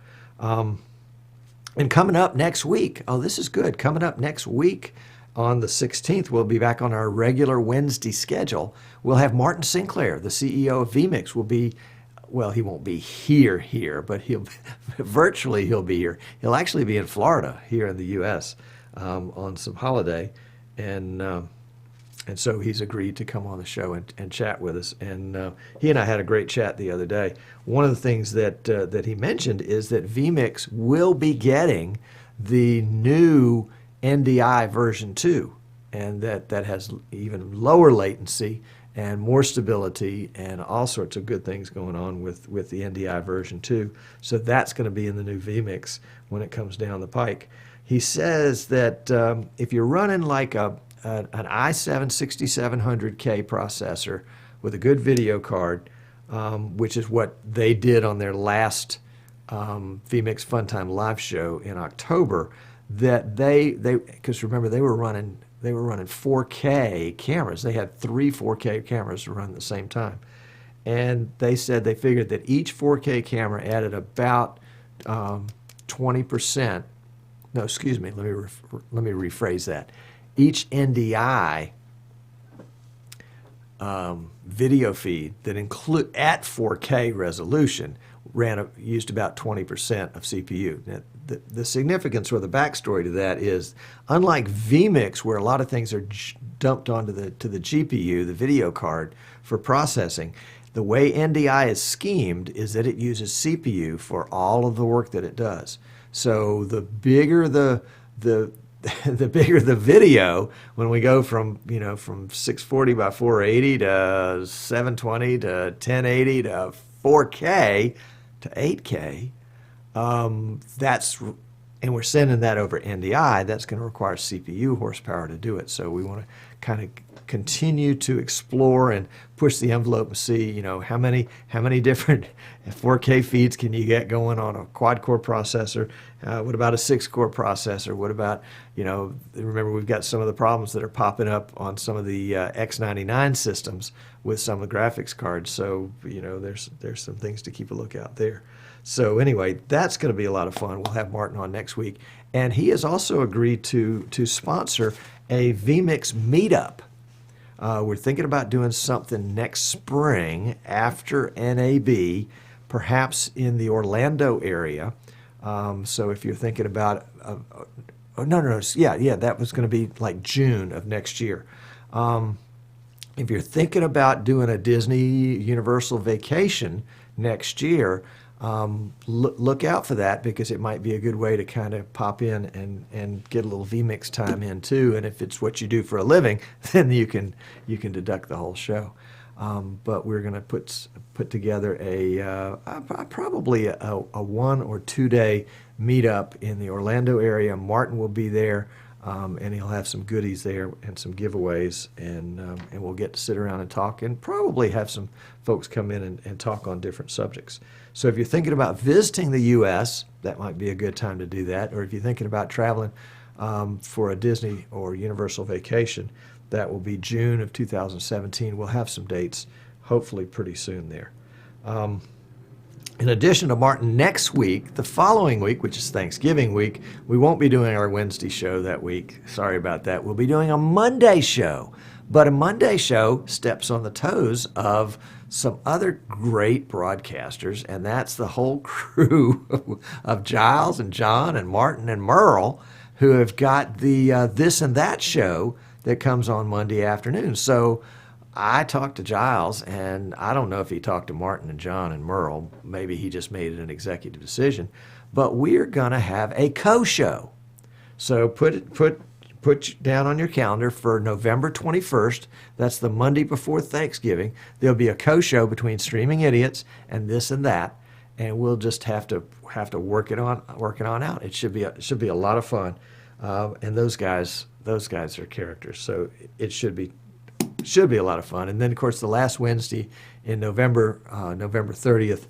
And coming up next week, this is good. Coming up next week on the 16th, we'll be back on our regular Wednesday schedule. We'll have Martin Sinclair, the CEO of vMix, will be, well, he won't be here, but he'll be here. He'll actually be in Florida, here in the U.S., on some holiday, and so he's agreed to come on the show and chat with us. And he and I had a great chat the other day. One of the things that he mentioned is that vMix will be getting the new NDI version 2, and that has even lower latency and more stability and all sorts of good things going on with the NDI version 2. So that's going to be in the new vMix when it comes down the pike. He says that if you're running like an i7 6700K processor with a good video card, which is what they did on their last vMix Funtime live show in October, that because remember they were running 4K cameras. They had 3 4K cameras to run at the same time, and they said they figured that each 4K camera added about 20%. No, excuse me. Let me rephrase that. Each NDI video feed that include at 4K resolution used about 20% of CPU. Now, the significance or the backstory to that is, unlike vMix, where a lot of things are dumped onto the GPU, the video card, for processing, the way NDI is schemed is that it uses CPU for all of the work that it does. So the bigger the bigger the video, when we go from 640 by 480 to 720 to 1080 to 4K to 8K, and we're sending that over NDI, that's going to require CPU horsepower to do it. So we want to kind of continue to explore and push the envelope and see, how many different 4K feeds can you get going on a quad-core processor? What about a 6-core processor? What about, remember we've got some of the problems that are popping up on some of the X99 systems with some of the graphics cards. So, there's some things to keep a lookout there. So anyway, that's going to be a lot of fun. We'll have Martin on next week. And he has also agreed to sponsor a vMix meetup. We're thinking about doing something next spring after NAB, perhaps in the Orlando area. So if you're thinking about, that was going to be like June of next year. If you're thinking about doing a Disney Universal vacation next year, look out for that, because it might be a good way to kind of pop in and get a little vMix time in too. And if it's what you do for a living, then you can deduct the whole show. But we're going to put together probably a 1 or 2 day meetup in the Orlando area. Martin will be there, and he'll have some goodies there and some giveaways, and we'll get to sit around and talk, and probably have some folks come in and talk on different subjects. So if you're thinking about visiting the U.S., that might be a good time to do that. Or if you're thinking about traveling for a Disney or Universal vacation, that will be June of 2017. We'll have some dates, hopefully pretty soon there. In addition to Martin, next week, the following week, which is Thanksgiving week, we won't be doing our Wednesday show that week. Sorry about that. We'll be doing a Monday show. But a Monday show steps on the toes of some other great broadcasters, and that's the whole crew of Giles and John and Martin and Merle, who have got the This and That show that comes on Monday afternoon. So I talked to Giles, and I don't know if he talked to Martin and John and Merle. Maybe he just made it an executive decision. But we're going to have a co-show. So put down on your calendar for November 21st. That's the Monday before Thanksgiving. There'll be a co-show between Streaming Idiots and This and That, and we'll just have to work it on out. It should be a lot of fun. And those guys those guys are characters. So it should be a lot of fun. And then, of course, the last Wednesday in November, November 30th,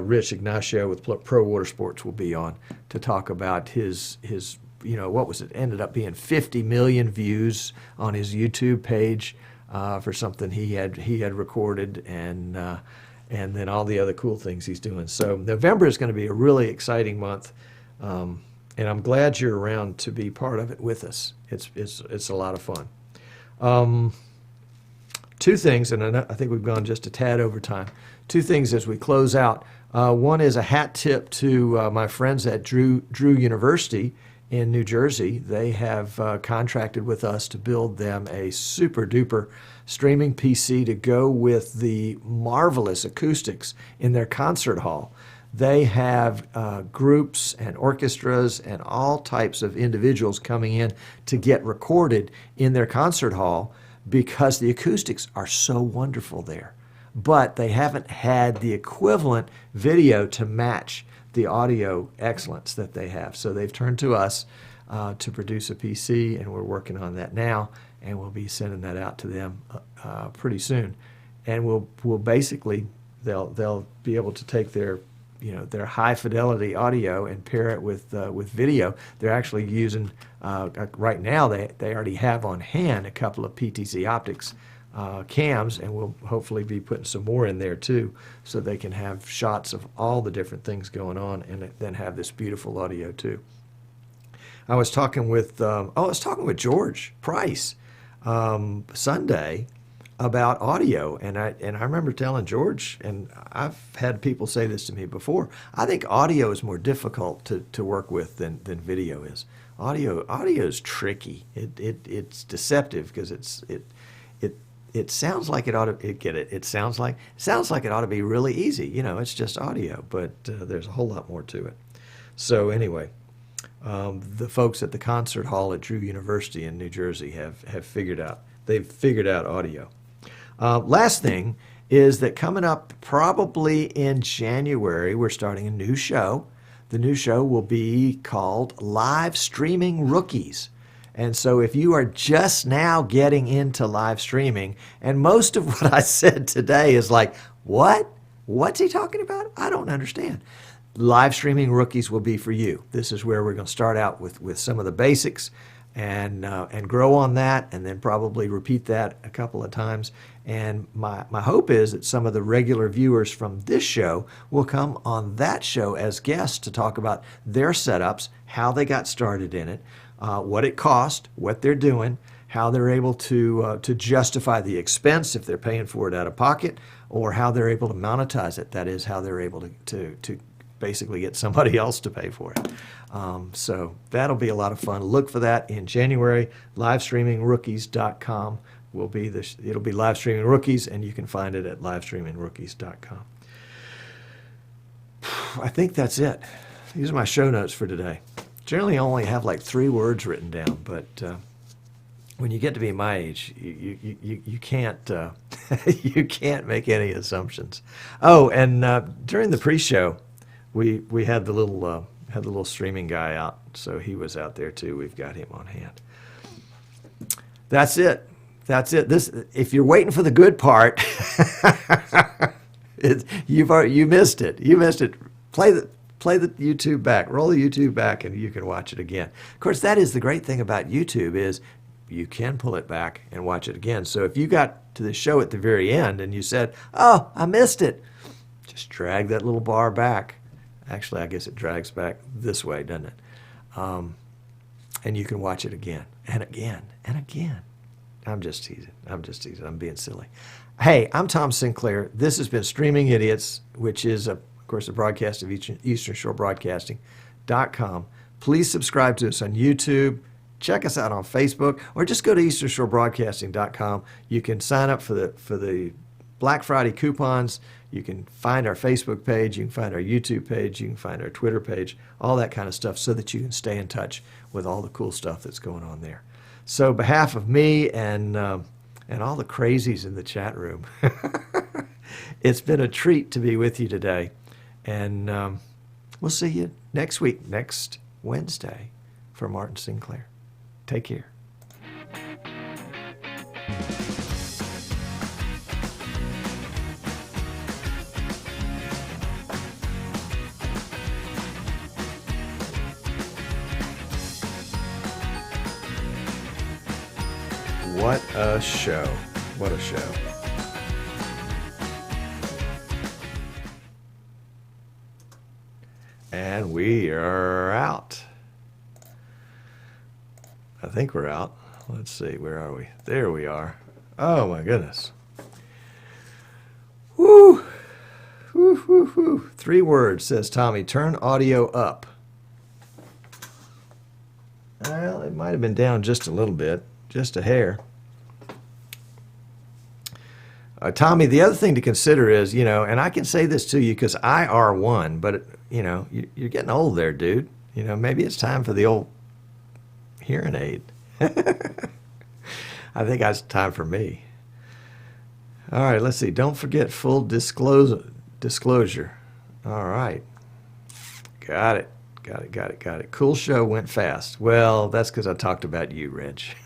Rich Ignacio with Pro Water Sports will be on to talk about his what was it? Ended up being 50 million views on his YouTube page for something he had recorded, and then all the other cool things he's doing. So November is going to be a really exciting month, and I'm glad you're around to be part of it with us. It's a lot of fun. Two things, and I think we've gone just a tad over time. Two things as we close out. One is a hat tip to my friends at Drew University in New Jersey. They have contracted with us to build them a super duper streaming PC to go with the marvelous acoustics in their concert hall. They have groups and orchestras and all types of individuals coming in to get recorded in their concert hall because the acoustics are so wonderful there. But they haven't had the equivalent video to match the audio excellence that they have. So they've turned to us to produce a PC, and we're working on that now, and we'll be sending that out to them pretty soon. And we'll basically, they'll be able to take their high fidelity audio and pair it with video. They're actually using right now. They already have on hand a couple of PTZ Optics cams, and we'll hopefully be putting some more in there too, so they can have shots of all the different things going on, and then have this beautiful audio too. I was talking with George Price Sunday about audio, and I remember telling George, and I've had people say this to me before, I think audio is more difficult to work with than video is. Audio is tricky. It's deceptive because it sounds like it ought to it sounds like it ought to be really easy. It's just audio, but there's a whole lot more to it. So anyway, the folks at the concert hall at Drew University in New Jersey have figured out audio. Last thing is that coming up probably in January, we're starting a new show. The new show will be called Live Streaming Rookies. And so if you are just now getting into live streaming, and most of what I said today is like, what? What's he talking about? I don't understand. Live Streaming Rookies will be for you. This is where we're going to start out with some of the basics and grow on that, and then probably repeat that a couple of times. And my hope is that some of the regular viewers from this show will come on that show as guests to talk about their setups, how they got started in it, what it cost, what they're doing, how they're able to justify the expense if they're paying for it out of pocket, or how they're able to monetize it. That is, how they're able to basically get somebody else to pay for it. So that'll be a lot of fun. Look for that in January. LivestreamingRookies.com it'll be Live Streaming Rookies, and you can find it at LivestreamingRookies.com. I think that's it. These are my show notes for today. Generally, I only have like 3 words written down, but when you get to be my age, you can't you can't make any assumptions. Oh, and during the pre-show, we had the little streaming guy out, so he was out there too. We've got him on hand. That's it. This, if you're waiting for the good part, you missed it. You missed it. Play the YouTube back. Roll the YouTube back, and you can watch it again. Of course, that is the great thing about YouTube, is you can pull it back and watch it again. So if you got to the show at the very end and you said, "Oh, I missed it," just drag that little bar back. Actually, I guess it drags back this way, doesn't it? And you can watch it again and again and again. I'm just teasing. I'm being silly. Hey, I'm Tom Sinclair. This has been Streaming Idiots, which is, of course, a broadcast of Eastern Shore Broadcasting.com. Please subscribe to us on YouTube. Check us out on Facebook, or just go to EasternShoreBroadcasting.com. You can sign up for the Black Friday coupons. You can find our Facebook page. You can find our YouTube page. You can find our Twitter page, all that kind of stuff, so that you can stay in touch with all the cool stuff that's going on there. So, behalf of me and all the crazies in the chat room, it's been a treat to be with you today. And we'll see you next week, next Wednesday, for Martin Sinclair. Take care. What a show. What a show. And we are out. I think we're out. Let's see, where are we? There we are. Oh my goodness. Woo! Woo, woo, woo. 3 words, says Tommy. Turn audio up. Well, it might have been down just a little bit, just a hair. Tommy, the other thing to consider is, and I can say this to you because I are one, but, you're getting old there, dude. Maybe it's time for the old hearing aid. I think that's time for me. All right, let's see. Don't forget full disclosure. All right. Got it. Cool show, went fast. Well, that's because I talked about you, Rich.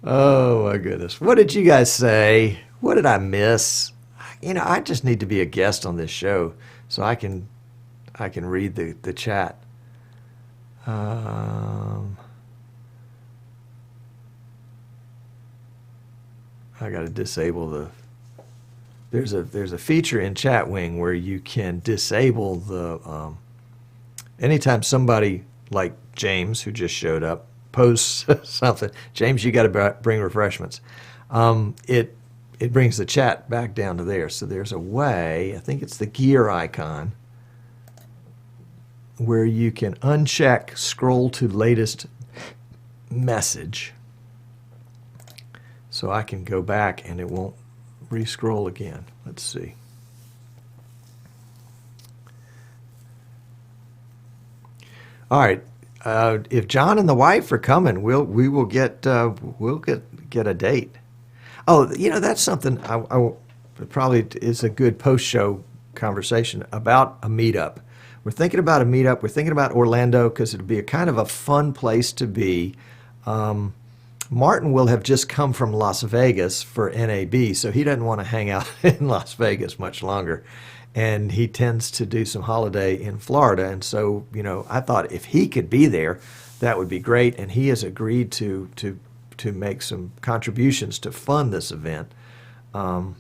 Oh, my goodness. What did you guys say? What did I miss? I just need to be a guest on this show so I can read the chat. I got to disable the... There's a feature in Chatwing where you can disable the... anytime somebody like James, who just showed up, posts something, James, you got to bring refreshments. It brings the chat back down to there. So there's a way, I think it's the gear icon, where you can uncheck scroll to latest message. So I can go back and it won't re-scroll again. Let's see. All right. If John and the wife are coming, we'll get a date. Oh, that's something I probably is a good post-show conversation about a meetup. We're thinking about a meetup. We're thinking about Orlando because it'll be a kind of a fun place to be. Martin will have just come from Las Vegas for NAB, so he doesn't want to hang out in Las Vegas much longer. And he tends to do some holiday in Florida. And so, I thought if he could be there, that would be great. And he has agreed to make some contributions to fund this event. And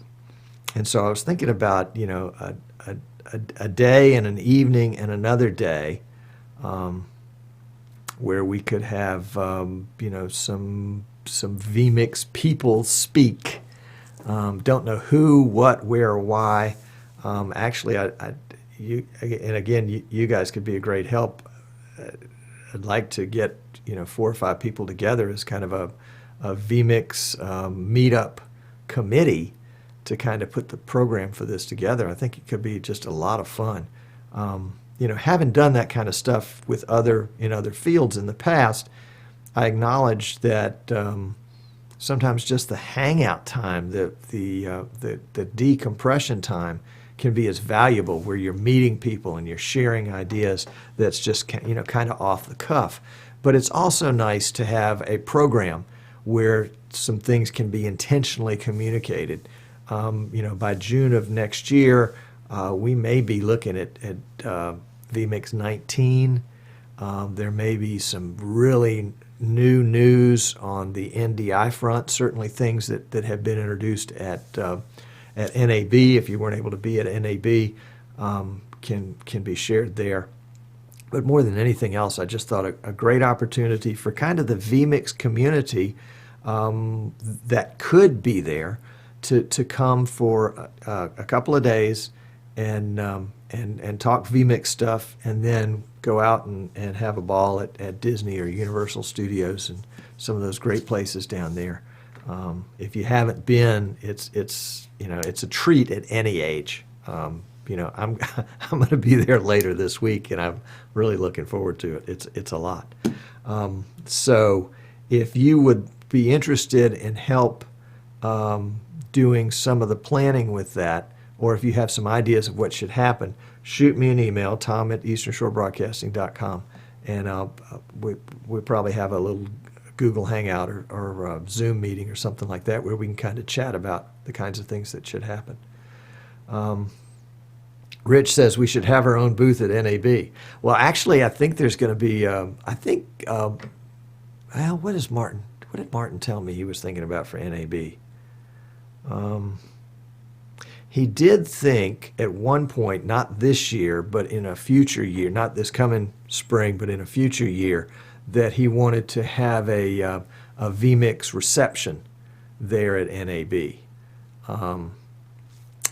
so I was thinking about, a day and an evening and another day where we could have, some vMix people speak. Don't know who, what, where, or why. Actually, you guys could be a great help. I'd like to get 4 or 5 people together as kind of a vMix meetup committee to kind of put the program for this together. I think it could be just a lot of fun. Having done that kind of stuff with other fields in the past, I acknowledge that sometimes just the hangout time, the decompression time, can be as valuable, where you're meeting people and you're sharing ideas that's just kind of off the cuff. But it's also nice to have a program where some things can be intentionally communicated. By June of next year, we may be looking at vMix 19. There may be some really new news on the NDI front, certainly things that have been introduced at NAB. If you weren't able to be at NAB, can be shared there. But more than anything else, I just thought a great opportunity for kind of the vMix community that could be there to come for a couple of days and talk vMix stuff, and then go out and have a ball at Disney or Universal Studios and some of those great places down there. If you haven't been, it's a treat at any age. I'm I'm going to be there later this week, and I'm really looking forward to it. It's a lot. So if you would be interested in help doing some of the planning with that, or if you have some ideas of what should happen, shoot me an email, tom@easternshorebroadcasting.com, and we'll probably have a little Google Hangout or Zoom meeting or something like that where we can kind of chat about the kinds of things that should happen. Rich says we should have our own booth at NAB. Well, actually, I think there's going to be, Well, what did Martin tell me he was thinking about for NAB? He did think at one point, not this year, but in a future year, not this coming spring, but in a future year, that he wanted to have a vMix reception there at NAB.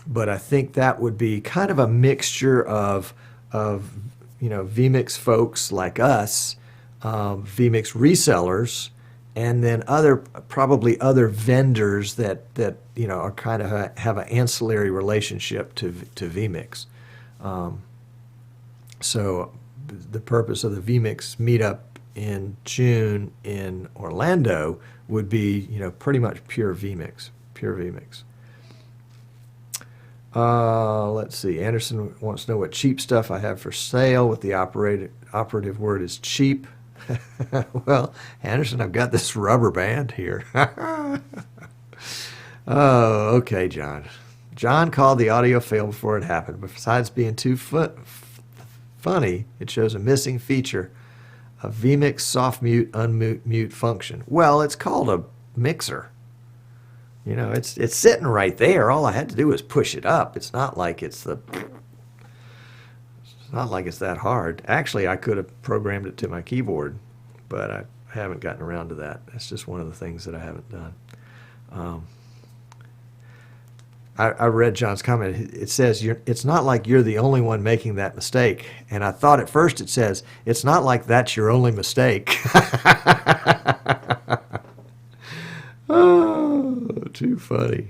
But I think that would be kind of a mixture of vMix folks like us, vMix resellers, and then probably other vendors that are kind of have an ancillary relationship to vMix. So the purpose of the vMix meetup in June in Orlando would be pretty much pure vMix. Let's see. Anderson wants to know what cheap stuff I have for sale. What the operative word is cheap. Well, Anderson, I've got this rubber band here. Oh, okay, John. John called the audio fail before it happened, but besides being too funny, it shows a missing feature, a vMix soft mute, unmute function. Well, it's called a mixer. It's sitting right there. All I had to do was push it up. It's not like it's that hard. Actually, I could have programmed it to my keyboard, but I haven't gotten around to that. That's just one of the things that I haven't done. I read John's comment. It says, it's not like you're the only one making that mistake. And I thought at first it says, it's not like that's your only mistake. Oh, too funny.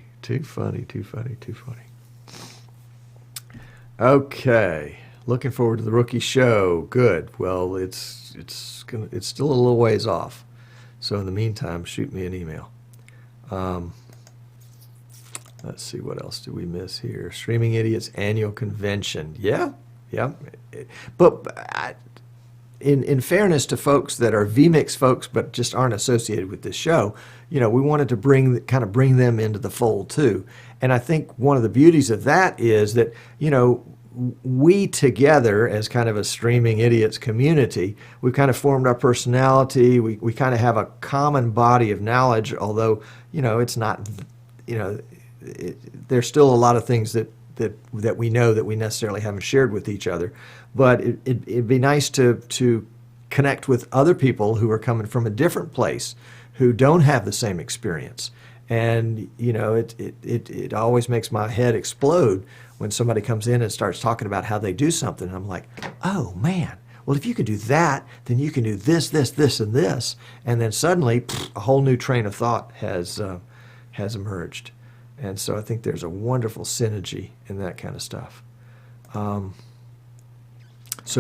Okay. Looking forward to the rookie show. Good. Well, it's still a little ways off. So in the meantime, shoot me an email. Let's see, what else do we miss here? Streaming Idiots Annual Convention. Yeah. But in fairness to folks that are vMix folks but just aren't associated with this show, we wanted to bring them into the fold too. And I think one of the beauties of that is that, we together as kind of a Streaming Idiots community, we've kind of formed our personality. We kind of have a common body of knowledge, although, it's not, there's still a lot of things that we know that we necessarily haven't shared with each other. But it'd be nice to connect with other people who are coming from a different place, who don't have the same experience. And, it always makes my head explode when somebody comes in and starts talking about how they do something. And I'm like, oh, man, well, if you can do that, then you can do this, this, this, and this. And then suddenly, a whole new train of thought has emerged. And so I think there's a wonderful synergy in that kind of stuff. So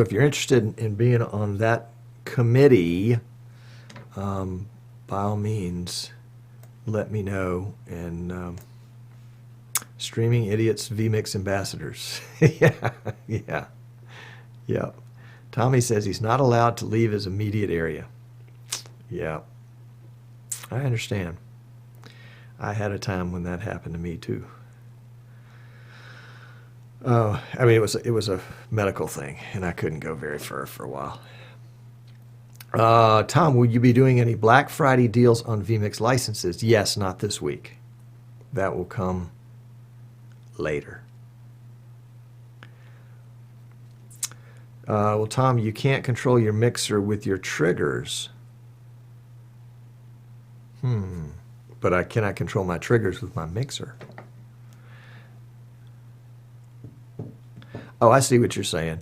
if you're interested in being on that committee, by all means, let me know. And Streaming Idiots vMix ambassadors. Yeah. Tommy says he's not allowed to leave his immediate area. Yeah, I understand. I had a time when that happened to me too. I mean, it was a medical thing, and I couldn't go very far for a while. Tom, will you be doing any Black Friday deals on vMix licenses? Yes, not this week. That will come later. Well, Tom, you can't control your mixer with your triggers. But I cannot control my triggers with my mixer. Oh, I see what you're saying.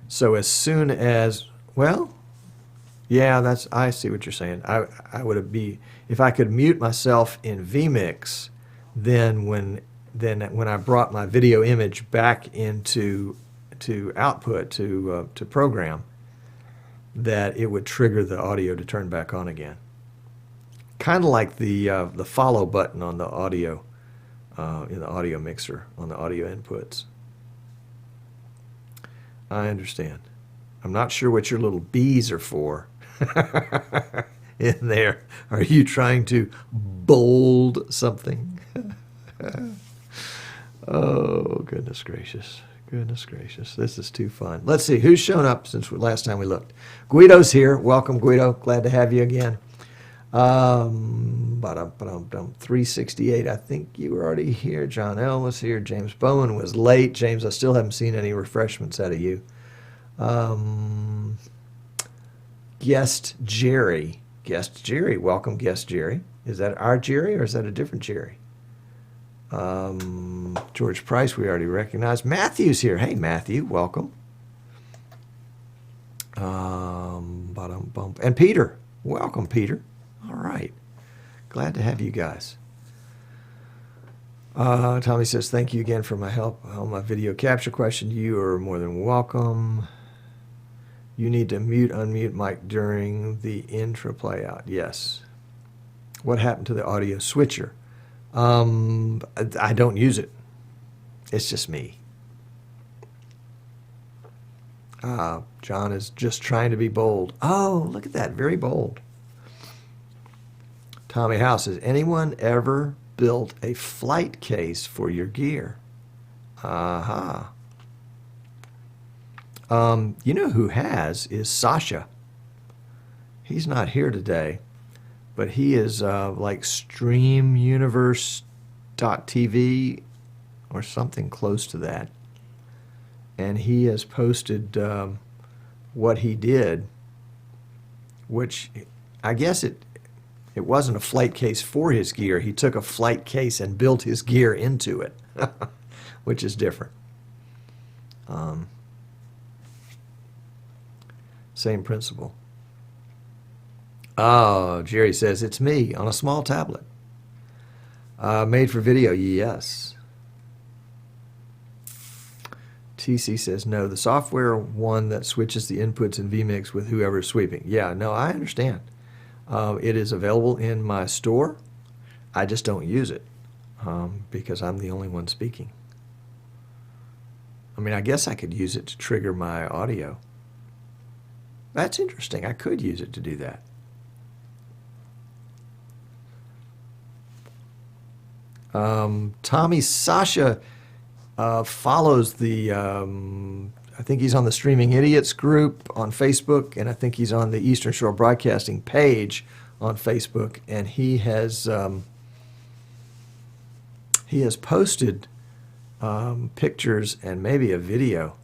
So as soon as, well, yeah, I see what you're saying. I would be, if I could mute myself in vMix, then when I brought my video image back into output to program, that it would trigger the audio to turn back on again. Kind of like the follow button on the audio in the audio mixer on the audio inputs. I understand. I'm not sure what your little bees are for in there. Are you trying to bold something? Oh, goodness gracious. Goodness gracious. This is too fun. Let's see. Who's shown up since last time we looked? Guido's here. Welcome, Guido. Glad to have you again. Ba-dum, 368. I think you were already here. John L. was here. James Bowen was late. James, I still haven't seen any refreshments out of you. Guest Jerry. Guest Jerry. Welcome, Guest Jerry. Is that our Jerry or is that a different Jerry? George Price, we already recognized. Matthew's here. Hey, Matthew, welcome. And Peter. Welcome, Peter. All right. Glad to have you guys. Tommy says, thank you again for my help on my video capture question. You are more than welcome. You need to mute, unmute mic during the intro play out. Yes. What happened to the audio switcher? I don't use it. It's just me. John is just trying to be bold. Oh, look at that. Very bold. Tommy House, has anyone ever built a flight case for your gear? Aha. You know who has is Sasha. He's not here today, but he is like StreamUniverse.tv or something close to that. And he has posted what he did, which I guess it wasn't a flight case for his gear. He took a flight case and built his gear into it, which is different. Same principle. Oh, Jerry says, it's me on a small tablet. Made for video, yes. TC says, no, the software one that switches the inputs in vMix with whoever's sweeping. Yeah, no, I understand. It is available in my store. I just don't use it because I'm the only one speaking. I mean, I guess I could use it to trigger my audio. That's interesting. I could use it to do that. Tommy Sasha follows the, I think he's on the Streaming Idiots group on Facebook, and I think he's on the Eastern Shore Broadcasting page on Facebook, and he has posted pictures and maybe a video.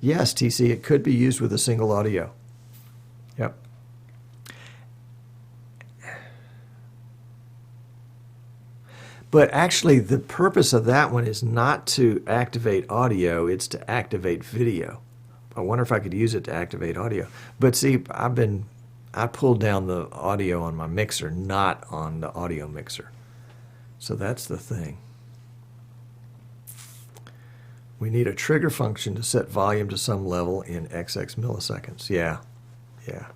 Yes, TC, it could be used with a single audio. Yep. But actually, the purpose of that one is not to activate audio, it's to activate video. I wonder if I could use it to activate audio. But see, I pulled down the audio on my mixer, not on the audio mixer. So that's the thing. We need a trigger function to set volume to some level in XX milliseconds. Yeah, yeah.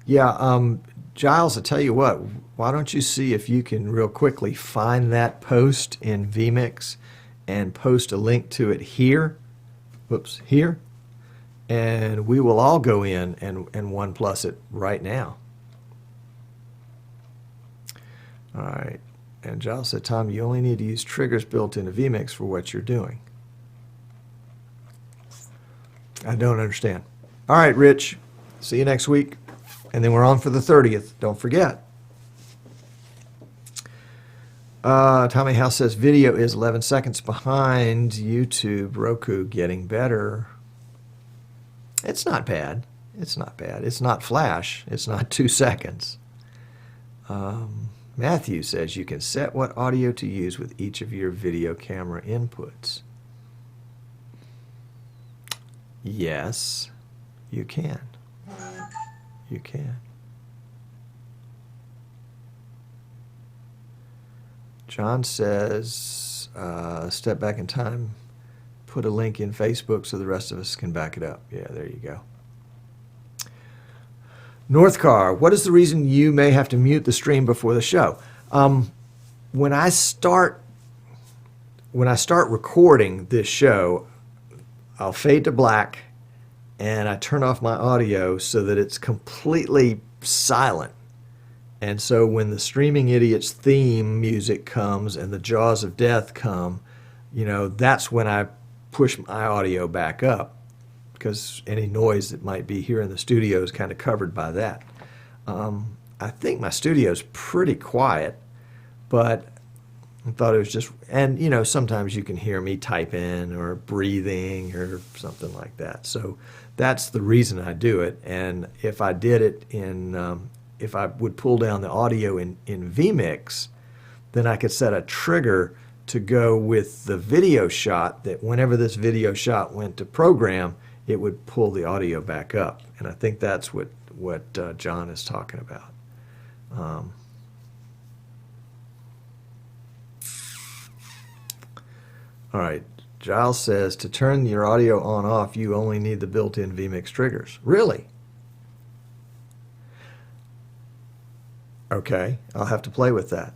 Yeah, Giles, I tell you what, why don't you see if you can real quickly find that post in vMix and post a link to it here. Whoops, here. And we will all go in and OnePlus it right now. All right. And Giles said, Tom, you only need to use triggers built into vMix for what you're doing. I don't understand. All right, Rich. See you next week. And then we're on for the 30th. Don't forget. Tommy House says video is 11 seconds behind YouTube. Roku getting better. It's not bad. It's not bad. It's not flash. It's not 2 seconds. Matthew says you can set what audio to use with each of your video camera inputs. Yes, you can. You can. John says, step back in time, put a link in Facebook so the rest of us can back it up. Yeah, there you go. Northcar, what is the reason you may have to mute the stream before the show? When I start recording this show, I'll fade to black and I turn off my audio so that it's completely silent. And so when the Streaming Idiots theme music comes and the Jaws of Death come, that's when I push my audio back up, because any noise that might be here in the studio is kind of covered by that. I think my studio's pretty quiet, but I thought it was just, and sometimes you can hear me typing or breathing or something like that. So that's the reason I do it. And if I did it if I would pull down the audio in vMix, then I could set a trigger to go with the video shot, that whenever this video shot went to program, it would pull the audio back up. And I think that's what John is talking about. All right, Giles says, to turn your audio on off, you only need the built-in vMix triggers. Really? Okay, I'll have to play with that.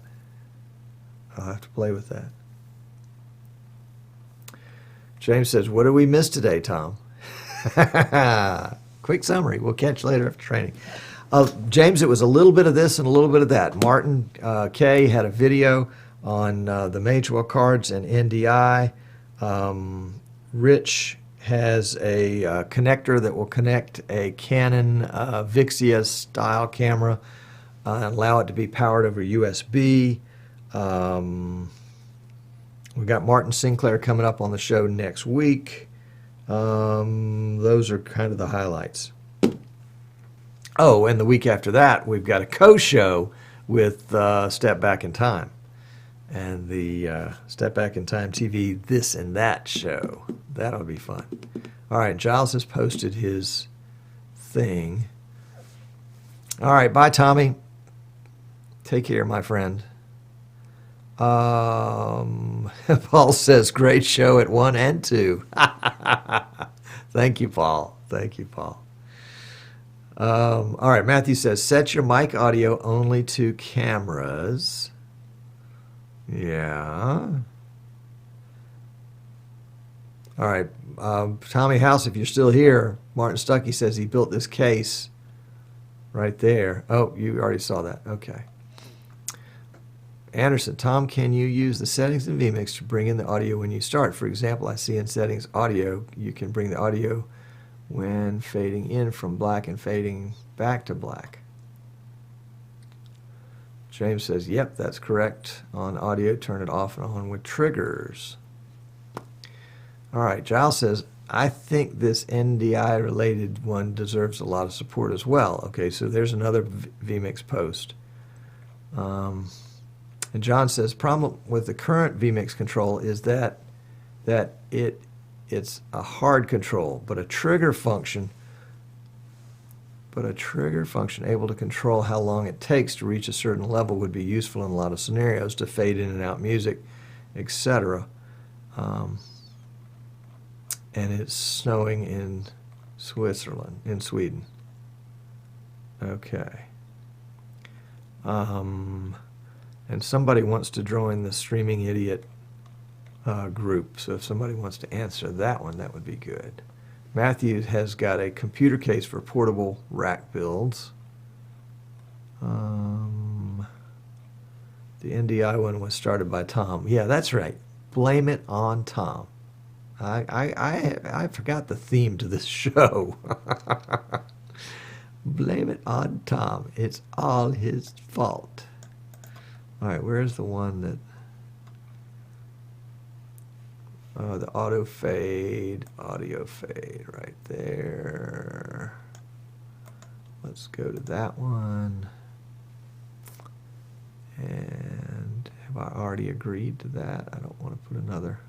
James says, what did we miss today, Tom? Quick summary. We'll catch you later after training. James, it was a little bit of this and a little bit of that. Martin K had a video on the Magewell cards and NDI. Rich has a connector that will connect a Canon Vixia style camera and allow it to be powered over USB. We've got Martin Sinclair coming up on the show next week. Those are kind of the highlights. Oh, and the week after that, we've got a co-show with Step Back in Time and the Step Back in Time TV This and That show. That'll be fun. All right, Giles has posted his thing. All right, bye, Tommy. Take care, my friend. Paul says, great show at 1 and 2. Thank you, Paul. All right, Matthew says, set your mic audio only to cameras. Yeah. All right, Tommy House, if you're still here, Martin Stuckey says he built this case right there. Oh, you already saw that. Okay. Anderson, Tom, can you use the settings in vMix to bring in the audio when you start? For example, I see in settings audio, you can bring the audio when fading in from black and fading back to black. James says, yep, that's correct. On audio, turn it off and on with triggers. All right, Giles says, I think this NDI related one deserves a lot of support as well. Okay, so there's another vMix post. And John says, problem with the current vMix control is that it's a hard control, but a trigger function able to control how long it takes to reach a certain level would be useful in a lot of scenarios to fade in and out music, etc. And it's snowing in Sweden. Okay. And somebody wants to join the Streaming Idiot group. So if somebody wants to answer that one, that would be good. Matthew has got a computer case for portable rack builds. The NDI one was started by Tom. Yeah, that's right. Blame it on Tom. I forgot the theme to this show. Blame it on Tom. It's all his fault. All right, where's the one that... the audio fade right there. Let's go to that one. And have I already agreed to that? I don't want to put another.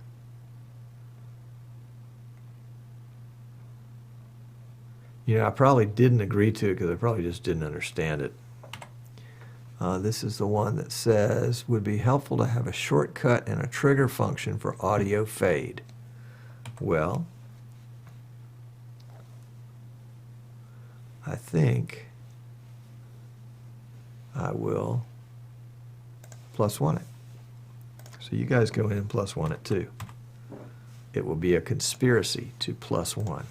I probably didn't agree to it because I probably just didn't understand it. This is the one that says, would be helpful to have a shortcut and a trigger function for audio fade. Well, I think I will +1 it. So you guys go in and +1 it too. It will be a conspiracy to +1.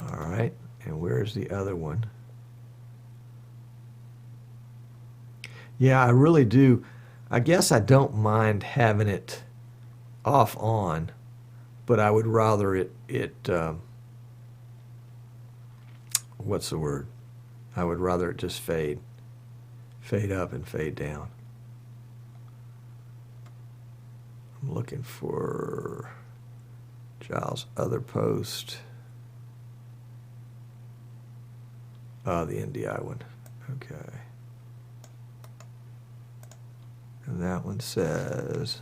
All right, and where's the other one? Yeah, I really do. I guess I don't mind having it off on, but I would rather it what's the word? I would rather it just fade up and fade down. I'm looking for Giles' other post. Oh, the NDI one. Okay. And that one says,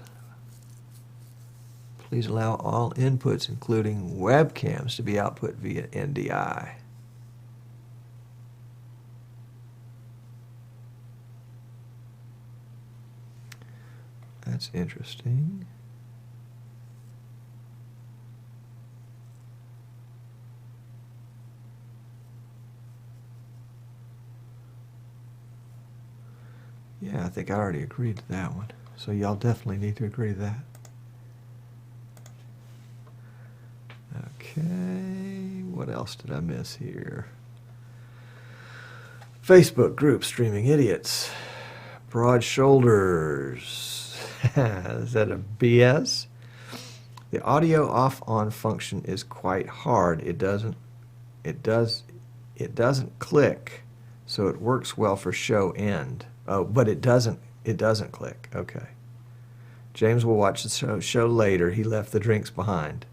please allow all inputs, including webcams, to be output via NDI. That's interesting. Yeah, I think I already agreed to that one. So y'all definitely need to agree to that. Okay, what else did I miss here? Facebook group Streaming Idiots. Broad shoulders. Is that a BS? The audio off on function is quite hard. It doesn't click, so it works well for show end. Oh, but it doesn't click. Okay. James will watch the show later. He left the drinks behind.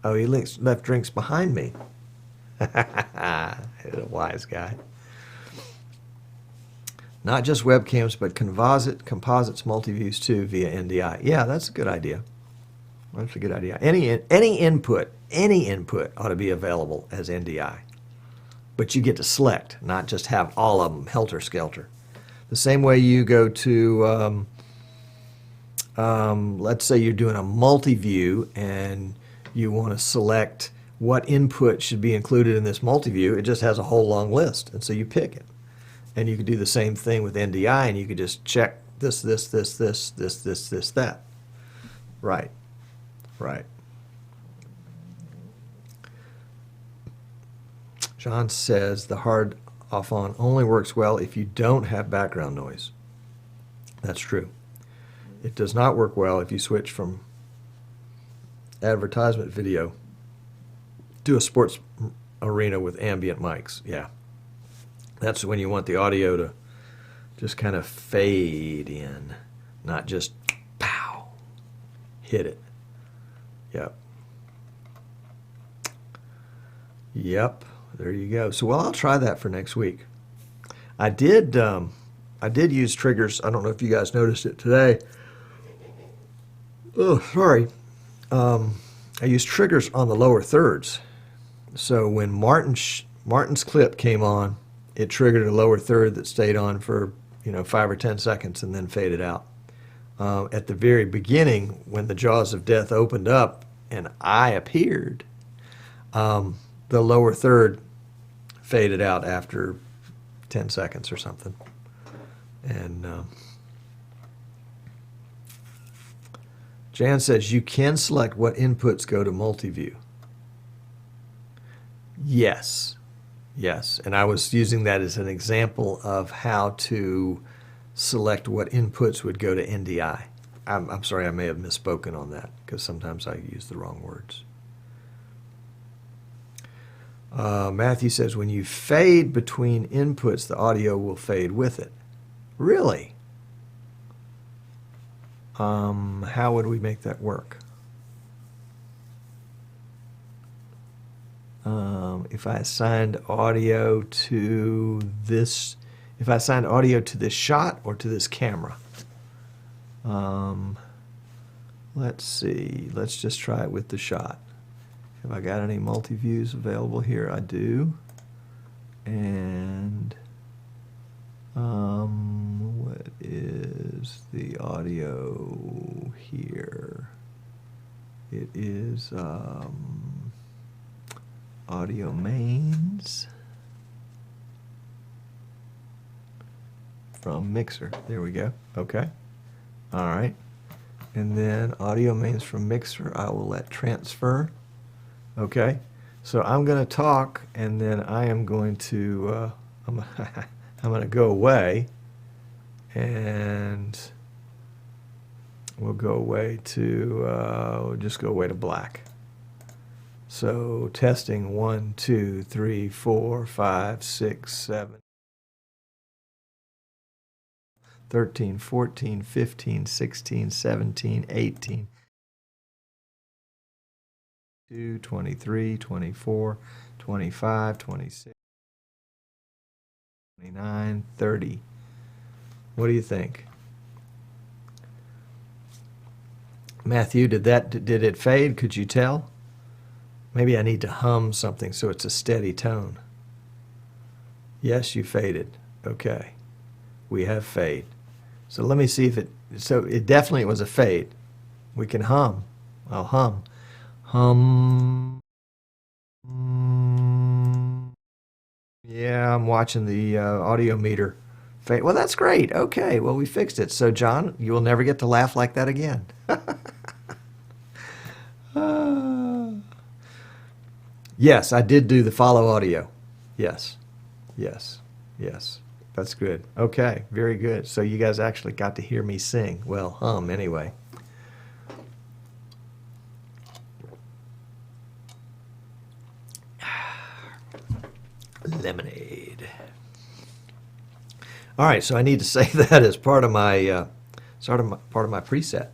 Oh, he left drinks behind me. He's a wise guy. Not just webcams, but composites multi-views too via NDI. Yeah, that's a good idea. That's a good idea. Any input ought to be available as NDI. But you get to select, not just have all of them helter-skelter. The same way you go to, let's say you're doing a multi-view and you want to select what input should be included in this multi-view. It just has a whole long list, and so you pick it. And you could do the same thing with NDI, and you could just check this, that. Right. John says the hard off-on only works well if you don't have background noise. That's true. It does not work well if you switch from advertisement video to a sports arena with ambient mics. Yeah. That's when you want the audio to just kind of fade in, not just pow, hit it. Yep, there you go. So, well, I'll try that for next week. I did use triggers. I don't know if you guys noticed it today. Oh, sorry. I used triggers on the lower thirds. So when Martin's clip came on, it triggered a lower third that stayed on for 5 or 10 seconds and then faded out. At the very beginning, when the jaws of death opened up and I appeared, the lower third faded out after 10 seconds or something. And Jan says you can select what inputs go to multi-view. Yes. And I was using that as an example of how to select what inputs would go to NDI. I'm sorry, I may have misspoken on that because sometimes I use the wrong words. Matthew says when you fade between inputs, the audio will fade with it. Really? How would we make that work? If I assigned audio to this, shot or to this camera. Let's see. Let's just try it with the shot. Have I got any multi-views available here? I do. And what is the audio here? It is audio mains from Mixer. There we go. Okay. All right. And then audio mains from Mixer, I will let transfer. Okay. So I'm going to talk, and then I am going to I'm going to go away, And we'll go away to, we'll just go away to black. So testing 1, 2, 3, 4, 5, 6, 7, 13, 14, 15, 16, 17, 18, 22, 23, 24, 25, 26, 29, 30. What do you think? Matthew, did it fade? Could you tell? Maybe I need to hum something so it's a steady tone. Yes, you faded. Okay. We have fade. So let me see if it definitely was a fade. We can hum. I'll hum. Hum. Yeah, I'm watching the audio meter fade. Well, that's great. Okay, well, we fixed it. So, John, you will never get to laugh like that again. Yes, I did do the follow audio. Yes, yes, yes. That's good. Okay, very good. So you guys actually got to hear me sing. Well, hum anyway. Lemonade. All right, so I need to say that as part of my part of my preset.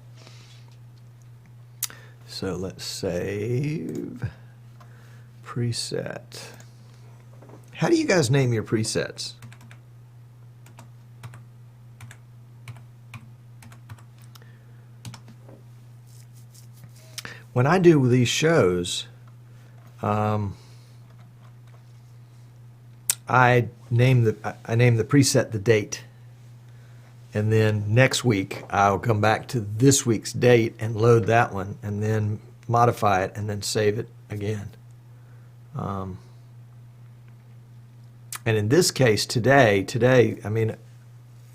So let's save preset. How do you guys name your presets? When I do these shows, I name the preset the date, and then next week I'll come back to this week's date and load that one, and then modify it, and then save it again. And in this case, today, I mean,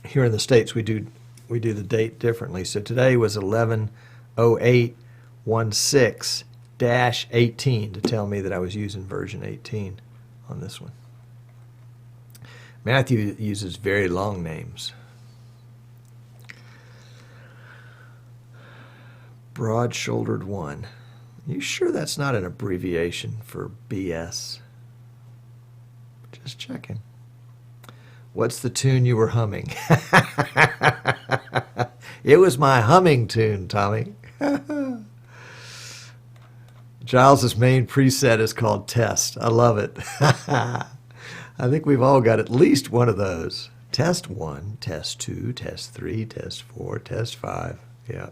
here in the States we do the date differently. So today was 11/08/16-18 to tell me that I was using version 18 on this one. Matthew uses very long names. Broad-shouldered one. You sure that's not an abbreviation for BS? Just checking. What's the tune you were humming? It was my humming tune, Tommy. Giles's main preset is called Test. I love it. I think we've all got at least one of those. Test 1, Test 2, Test 3, Test 4, Test 5. Yeah.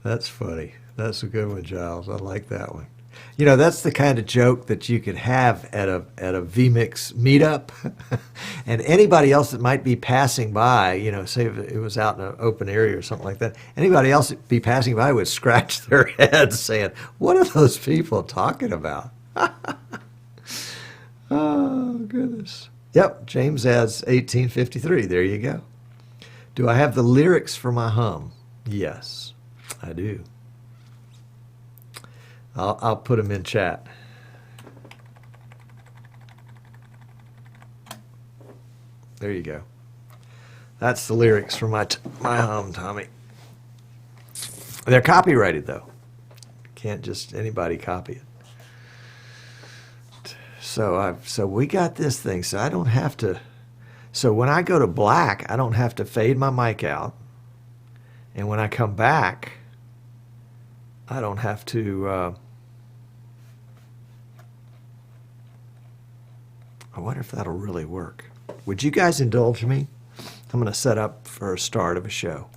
That's funny. That's a good one, Giles. I like that one. You know, that's the kind of joke that you could have at a vMix meetup. And anybody else that might be passing by, you know, say if it was out in an open area or something like that, anybody else that be passing by would scratch their heads saying, what are those people talking about? Oh, goodness. Yep, James adds 1853. There you go. Do I have the lyrics for my hum? Yes, I do. I'll put them in chat. There you go. That's the lyrics for my hum, Tommy. They're copyrighted, though. Can't just anybody copy it. So we got this thing. So I don't have to. So when I go to black, I don't have to fade my mic out. And when I come back, I don't have to. I wonder if that'll really work. Would you guys indulge me? I'm going to set up for a start of a show.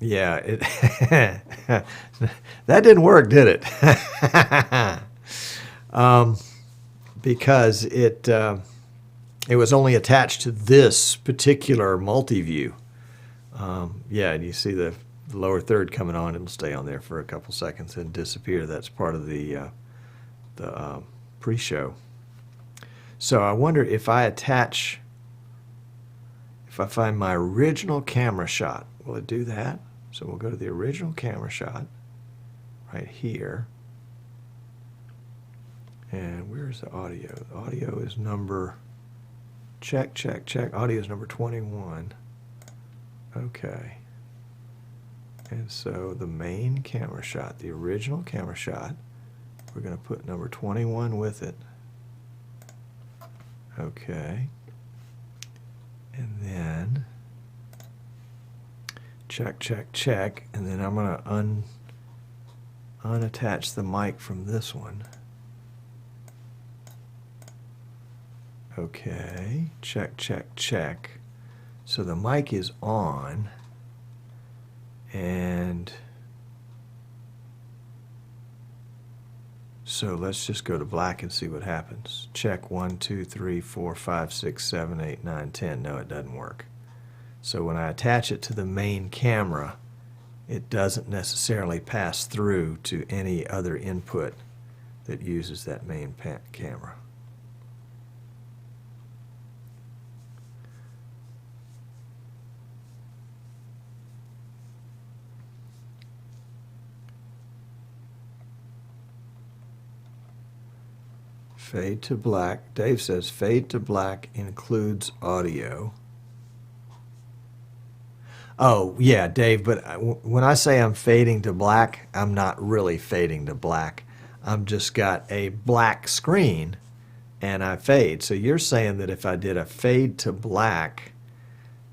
Yeah, that didn't work, did it? Because it was only attached to this particular multi-view. Yeah, and you see the lower third coming on. It'll stay on there for a couple seconds and disappear. That's part of the the pre-show. So I wonder if I attach, if I find my original camera shot, will it do that? So we'll go to the original camera shot right here. And where's the audio? The audio is number, check, audio is number 21. Okay. And so the main camera shot, the original camera shot, we're going to put number 21 with it. Okay. And then check, and then I'm going to unattach the mic from this one. Okay, check. So the mic is on, and so let's just go to black and see what happens. Check 1, 2, 3, 4, 5, 6, 7, 8, 9, 10. No, it doesn't work. So when I attach it to the main camera, it doesn't necessarily pass through to any other input that uses that main camera. Fade to black. Dave says fade to black includes audio. Oh, yeah, Dave, but when I say I'm fading to black, I'm not really fading to black. I've just got a black screen and I fade. So you're saying that if I did a fade to black,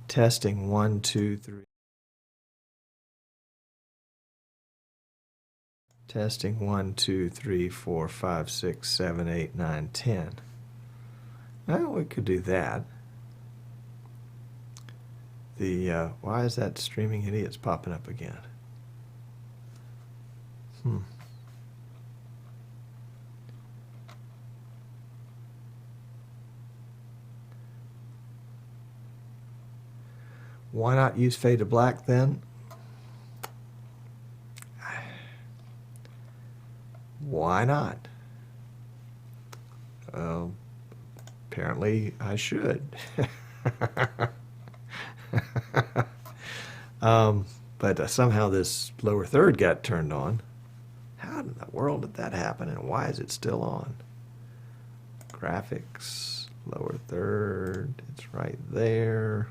testing 1, 2, 3. Testing 1, 2, 3, 4, 5, 6, 7, 8, 9, 10. Well, we could do that. The why is that Streaming Idiots popping up again? Why not use fade to black then? Why not? Apparently I should. But somehow this lower third got turned on. How in the world did that happen, and why is it still on? Graphics, lower third, it's right there.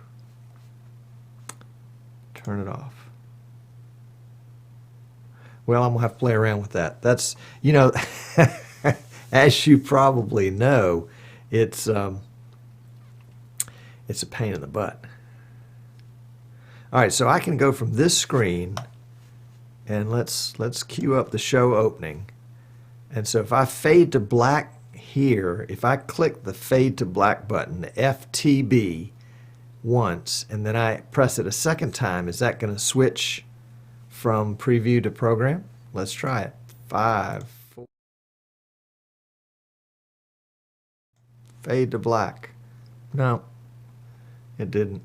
Turn it off. Well, I'm going to have to play around with that. That's, you know, as you probably know, it's a pain in the butt. All right, so I can go from this screen, and let's cue up the show opening. And so if I fade to black here, if I click the fade to black button, the FTB, once, and then I press it a second time, is that going to switch from preview to program? Let's try it. 5, 4. Fade to black. No, it didn't.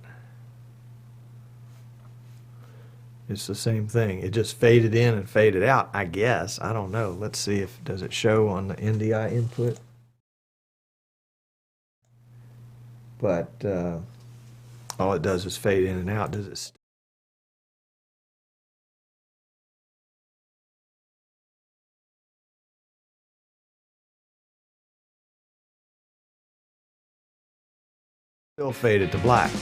It's the same thing. It just faded in and faded out, I guess. I don't know. Let's see if does it show on the NDI input. But all it does is fade in and out. Does it still faded to black?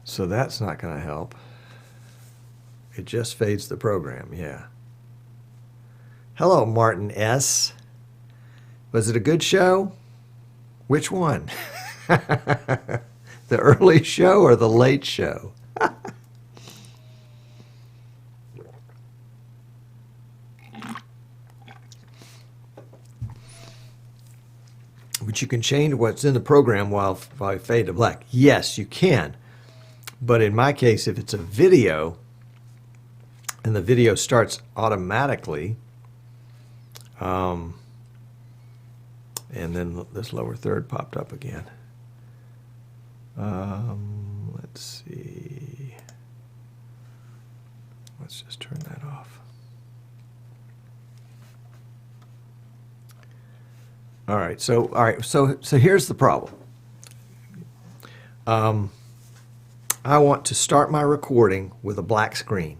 So that's not going to help. It just fades the program, yeah. Hello, Martin S. Was it a good show? Which one? The early show or the late show? But you can change what's in the program while I fade to black. Yes, you can. But in my case, if it's a video and the video starts automatically, and then this lower third popped up again. Let's see. Let's just turn that off. All right. So here's the problem. I want to start my recording with a black screen,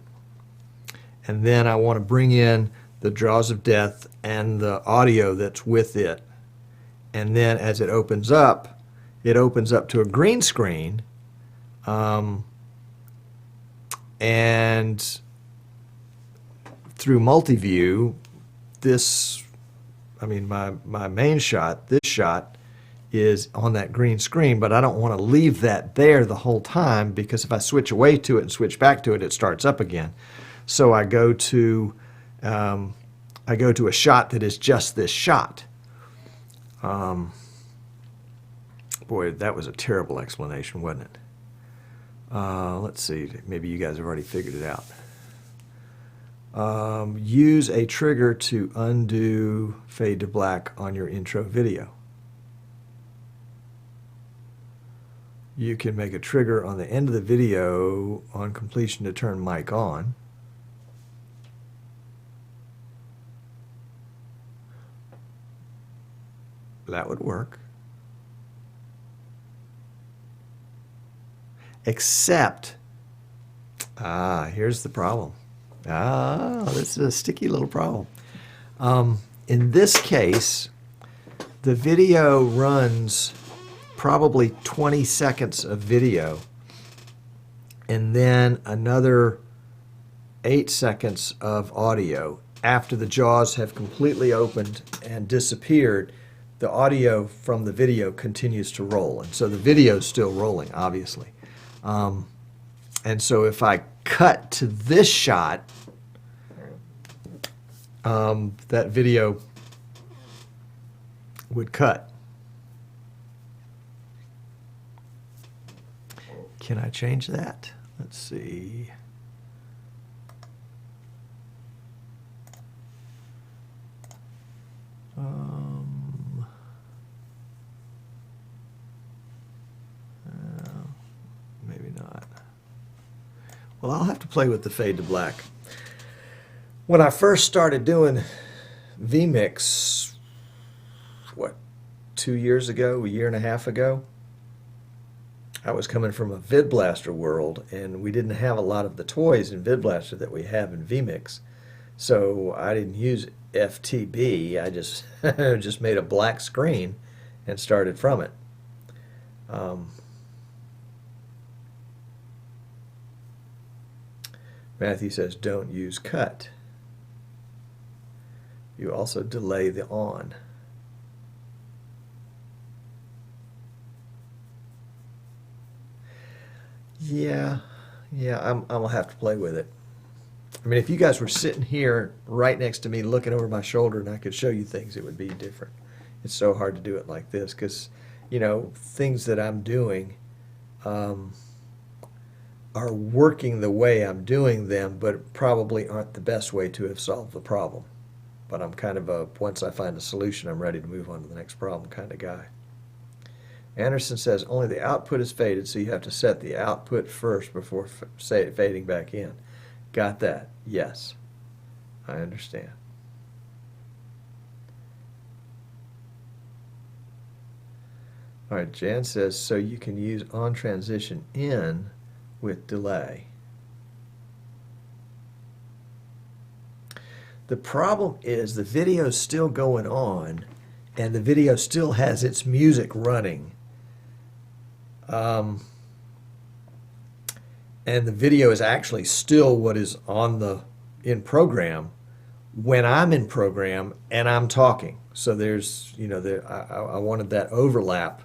and then I want to bring in the Jaws of Death and the audio that's with it. And then as it opens up to a green screen, and through multi-view, my main shot, this shot, is on that green screen, but I don't want to leave that there the whole time, because if I switch away to it and switch back to it, it starts up again. So I go to a shot that is just this shot. Boy, that was a terrible explanation, wasn't it? Let's see, maybe you guys have already figured it out. Use a trigger to undo fade to black on your intro video. You can make a trigger on the end of the video on completion to turn mic on. That would work. Except, here's the problem. This is a sticky little problem. In this case, the video runs probably 20 seconds of video, and then another 8 seconds of audio. After the jaws have completely opened and disappeared, the audio from the video continues to roll. And so the video is still rolling, obviously. And so if I cut to this shot, that video would cut. Can I change that? Let's see. Maybe not. Well, I'll have to play with the fade to black. When I first started doing vMix, what, 2 years ago, a year and a half ago, I was coming from a VidBlaster world, and we didn't have a lot of the toys in VidBlaster that we have in vMix. So I didn't use FTB. I just just made a black screen and started from it. Matthew says, don't use cut. You also delay the on. Yeah, I'm gonna have to play with it. I mean, if you guys were sitting here right next to me looking over my shoulder and I could show you things, it would be different. It's so hard to do it like this because, you know, things that I'm doing are working the way I'm doing them, but probably aren't the best way to have solved the problem. But I'm kind of a, once I find a solution, I'm ready to move on to the next problem kind of guy. Anderson says, only the output is faded, so you have to set the output first before fading back in. Got that? Yes. I understand. All right, Jan says, so you can use on transition in with delay. The problem is the video is still going on, and the video still has its music running. And the video is actually still what is on the in program when I'm in program and I'm talking. So there's, you know, I wanted that overlap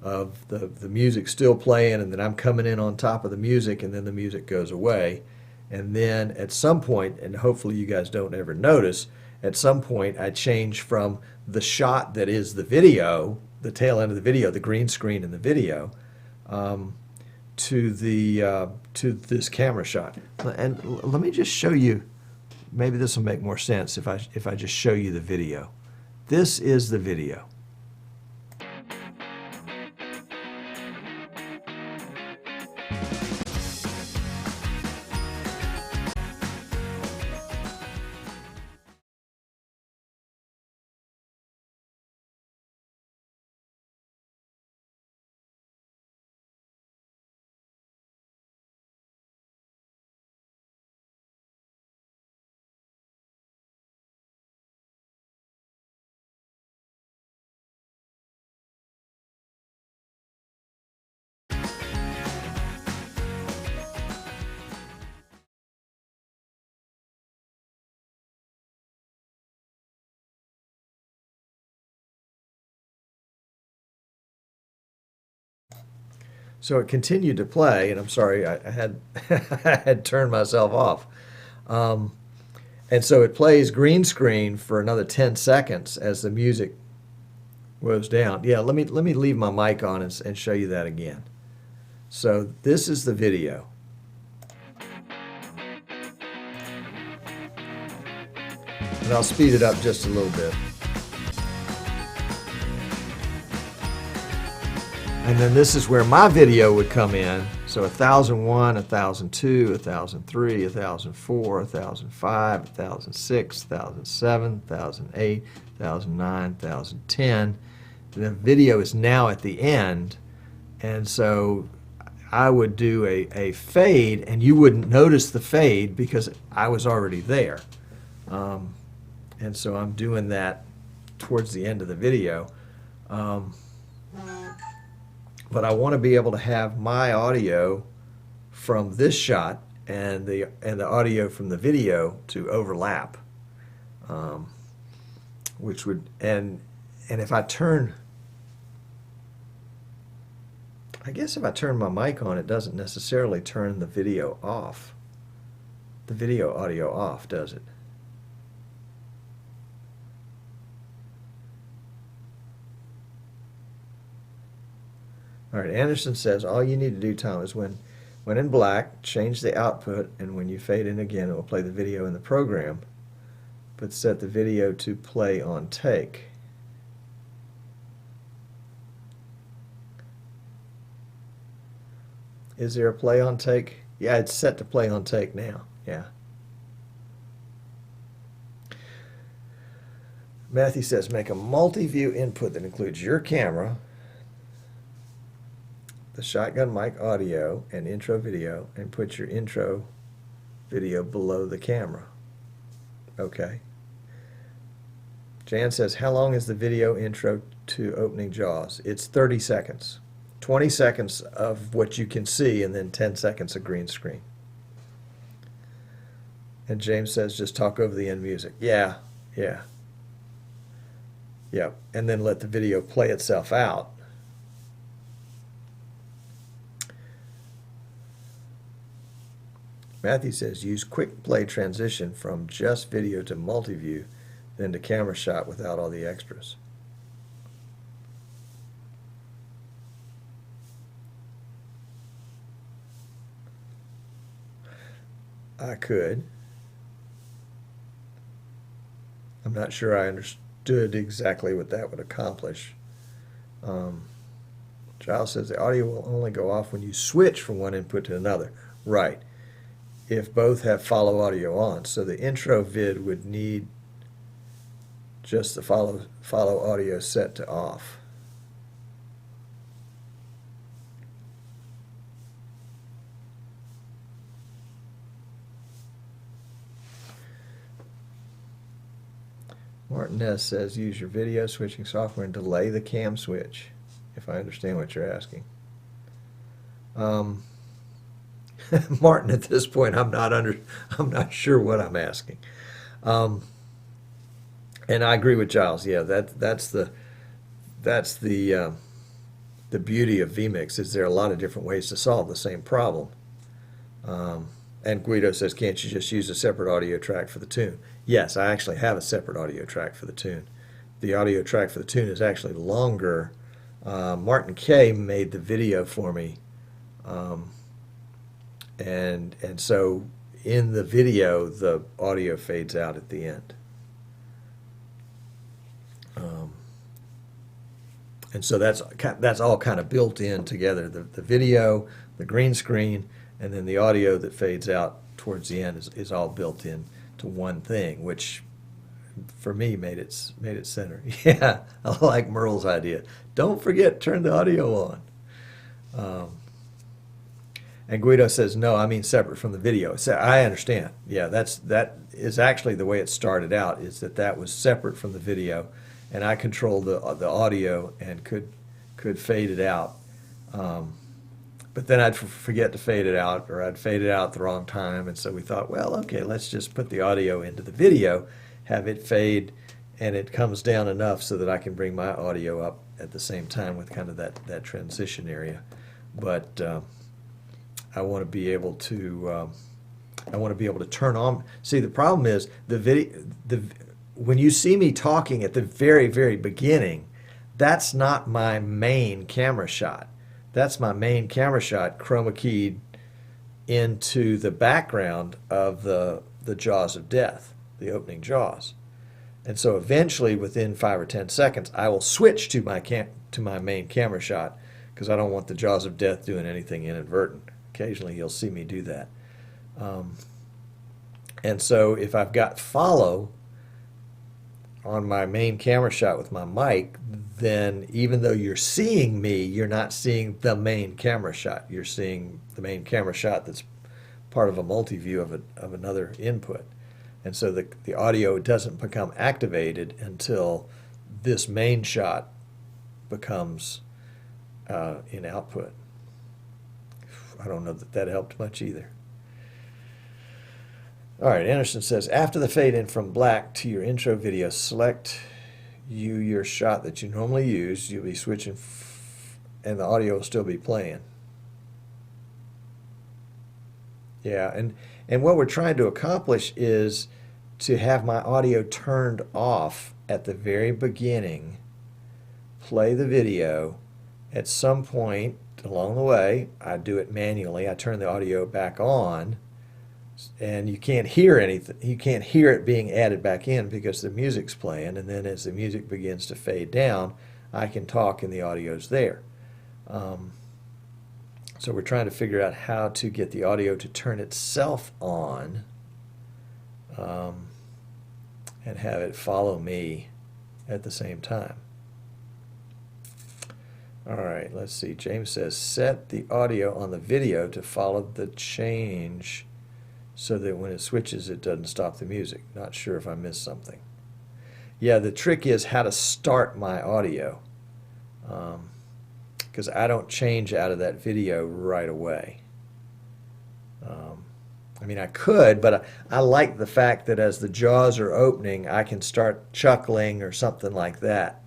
of the music still playing, and then I'm coming in on top of the music, and then the music goes away. And then at some point, and hopefully you guys don't ever notice, at some point I change from the shot that is the video, the tail end of the video, the green screen in the video, to this camera shot. And let me just show you, maybe this will make more sense if I just show you the video. This is the video. So it continued to play, and I'm sorry, I had I had turned myself off. And so it plays green screen for another 10 seconds as the music goes down. Yeah, let me leave my mic on and show you that again. So this is the video. And I'll speed it up just a little bit. And then this is where my video would come in. So 1001, 1002, 1003, 1004, 1005, 1006, 1007, 1008, 1009, 1010. The video is now at the end. And so I would do a fade, and you wouldn't notice the fade because I was already there. And so I'm doing that towards the end of the video. But I want to be able to have my audio from this shot and the audio from the video to overlap, which would and if I turn, I guess if I turn my mic on, it doesn't necessarily turn the video off, the video audio off, does it? All right, Anderson says, all you need to do, Tom, is when in black, change the output, and when you fade in again, it will play the video in the program, but set the video to play on take. Is there a play on take? Yeah, it's set to play on take now. Yeah. Matthew says, make a multi-view input that includes your camera, the shotgun mic audio, and intro video, and put your intro video below the camera. Okay. Jan says, how long is the video intro to opening Jaws? It's 30 seconds. 20 seconds of what you can see, and then 10 seconds of green screen. And James says, just talk over the end music. Yeah, yeah. Yeah, and then let the video play itself out. Matthew says, use quick play transition from just video to multi-view, then to camera shot without all the extras. I could. I'm not sure I understood exactly what that would accomplish. Giles says the audio will only go off when you switch from one input to another. Right. If both have follow audio on. So the intro vid would need just the follow audio set to off. Martinez says use your video switching software and delay the cam switch, if I understand what you're asking. Martin, at this point, I'm not sure what I'm asking. And I agree with Giles. Yeah, that's the beauty of vMix, is there are a lot of different ways to solve the same problem. And Guido says, can't you just use a separate audio track for the tune? Yes, I actually have a separate audio track for the tune. The audio track for the tune is actually longer. Martin Kay made the video for me. And so in the video, the audio fades out at the end. And so that's all kind of built in together. The video, the green screen, and then the audio that fades out towards the end is all built in to one thing, which for me made it center. Yeah, I like Merle's idea. Don't forget, turn the audio on. And Guido says, no, I mean separate from the video. So I understand. Yeah, that is actually the way it started out, is that was separate from the video, and I controlled the audio and could fade it out. But then I'd forget to fade it out, or I'd fade it out at the wrong time, and so we thought, well, okay, let's just put the audio into the video, have it fade, and it comes down enough so that I can bring my audio up at the same time with kind of that transition area. but I want to be able to turn on. See, the problem is when you see me talking at the very, very beginning, that's not my main camera shot. That's my main camera shot chroma keyed into the background of the jaws of death, the opening jaws. And so eventually, within 5 or 10 seconds, I will switch to my main camera shot because I don't want the jaws of death doing anything inadvertent. Occasionally, you'll see me do that. And so if I've got follow on my main camera shot with my mic, then even though you're seeing me, you're not seeing the main camera shot. You're seeing the main camera shot that's part of a multi-view of another input. And so the audio doesn't become activated until this main shot becomes in output. I don't know that helped much either. All right, Anderson says, after the fade in from black to your intro video, select your shot that you normally use. You'll be switching and the audio will still be playing. Yeah, and what we're trying to accomplish is to have my audio turned off at the very beginning, play the video. At some point along the way, I do it manually. I turn the audio back on, and you can't hear anything. You can't hear it being added back in because the music's playing, and then as the music begins to fade down, I can talk and the audio's there. So we're trying to figure out how to get the audio to turn itself on and have it follow me at the same time. All right, let's see. James says, set the audio on the video to follow the change so that when it switches, it doesn't stop the music. Not sure if I missed something. Yeah, the trick is how to start my audio, because I don't change out of that video right away. I mean, I could, but I like the fact that as the jaws are opening, I can start chuckling or something like that,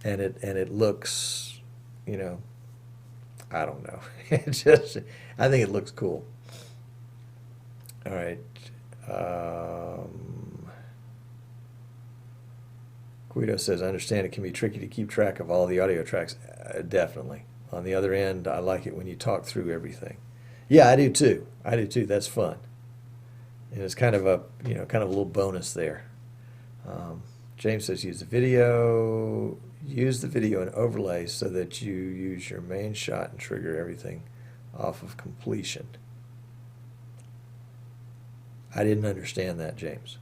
and it looks, you know, I don't know. I think it looks cool. All right. Guido says, I understand it can be tricky to keep track of all the audio tracks. Definitely. On the other end, I like it when you talk through everything. Yeah, I do too. I do too. That's fun. And it's kind of a, kind of a little bonus there. James says, use the video and overlay so that you use your main shot and trigger everything off of completion. I didn't understand that, James.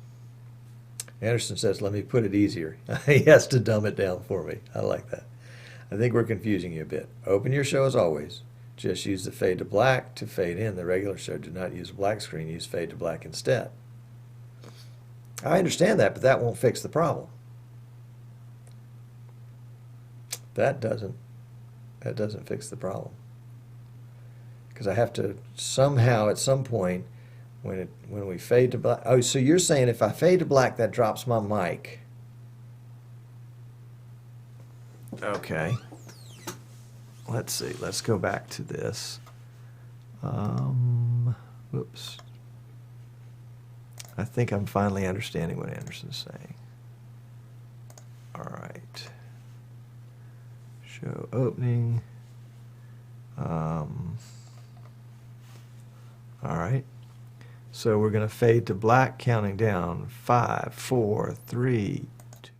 Anderson says, let me put it easier. He has to dumb it down for me. I like that. I think we're confusing you a bit. Open your show as always. Just use the fade to black to fade in. The regular show did not use black screen. Use fade to black instead. I understand that, but that won't fix the problem. That doesn't fix the problem. Because I have to somehow at some point when we fade to black. Oh, so you're saying if I fade to black, that drops my mic. Okay. Let's see. Let's go back to this. Whoops. I think I'm finally understanding what Anderson's saying. All right. Show opening. All right. So we're going to fade to black, counting down 5, 4, 3, 2.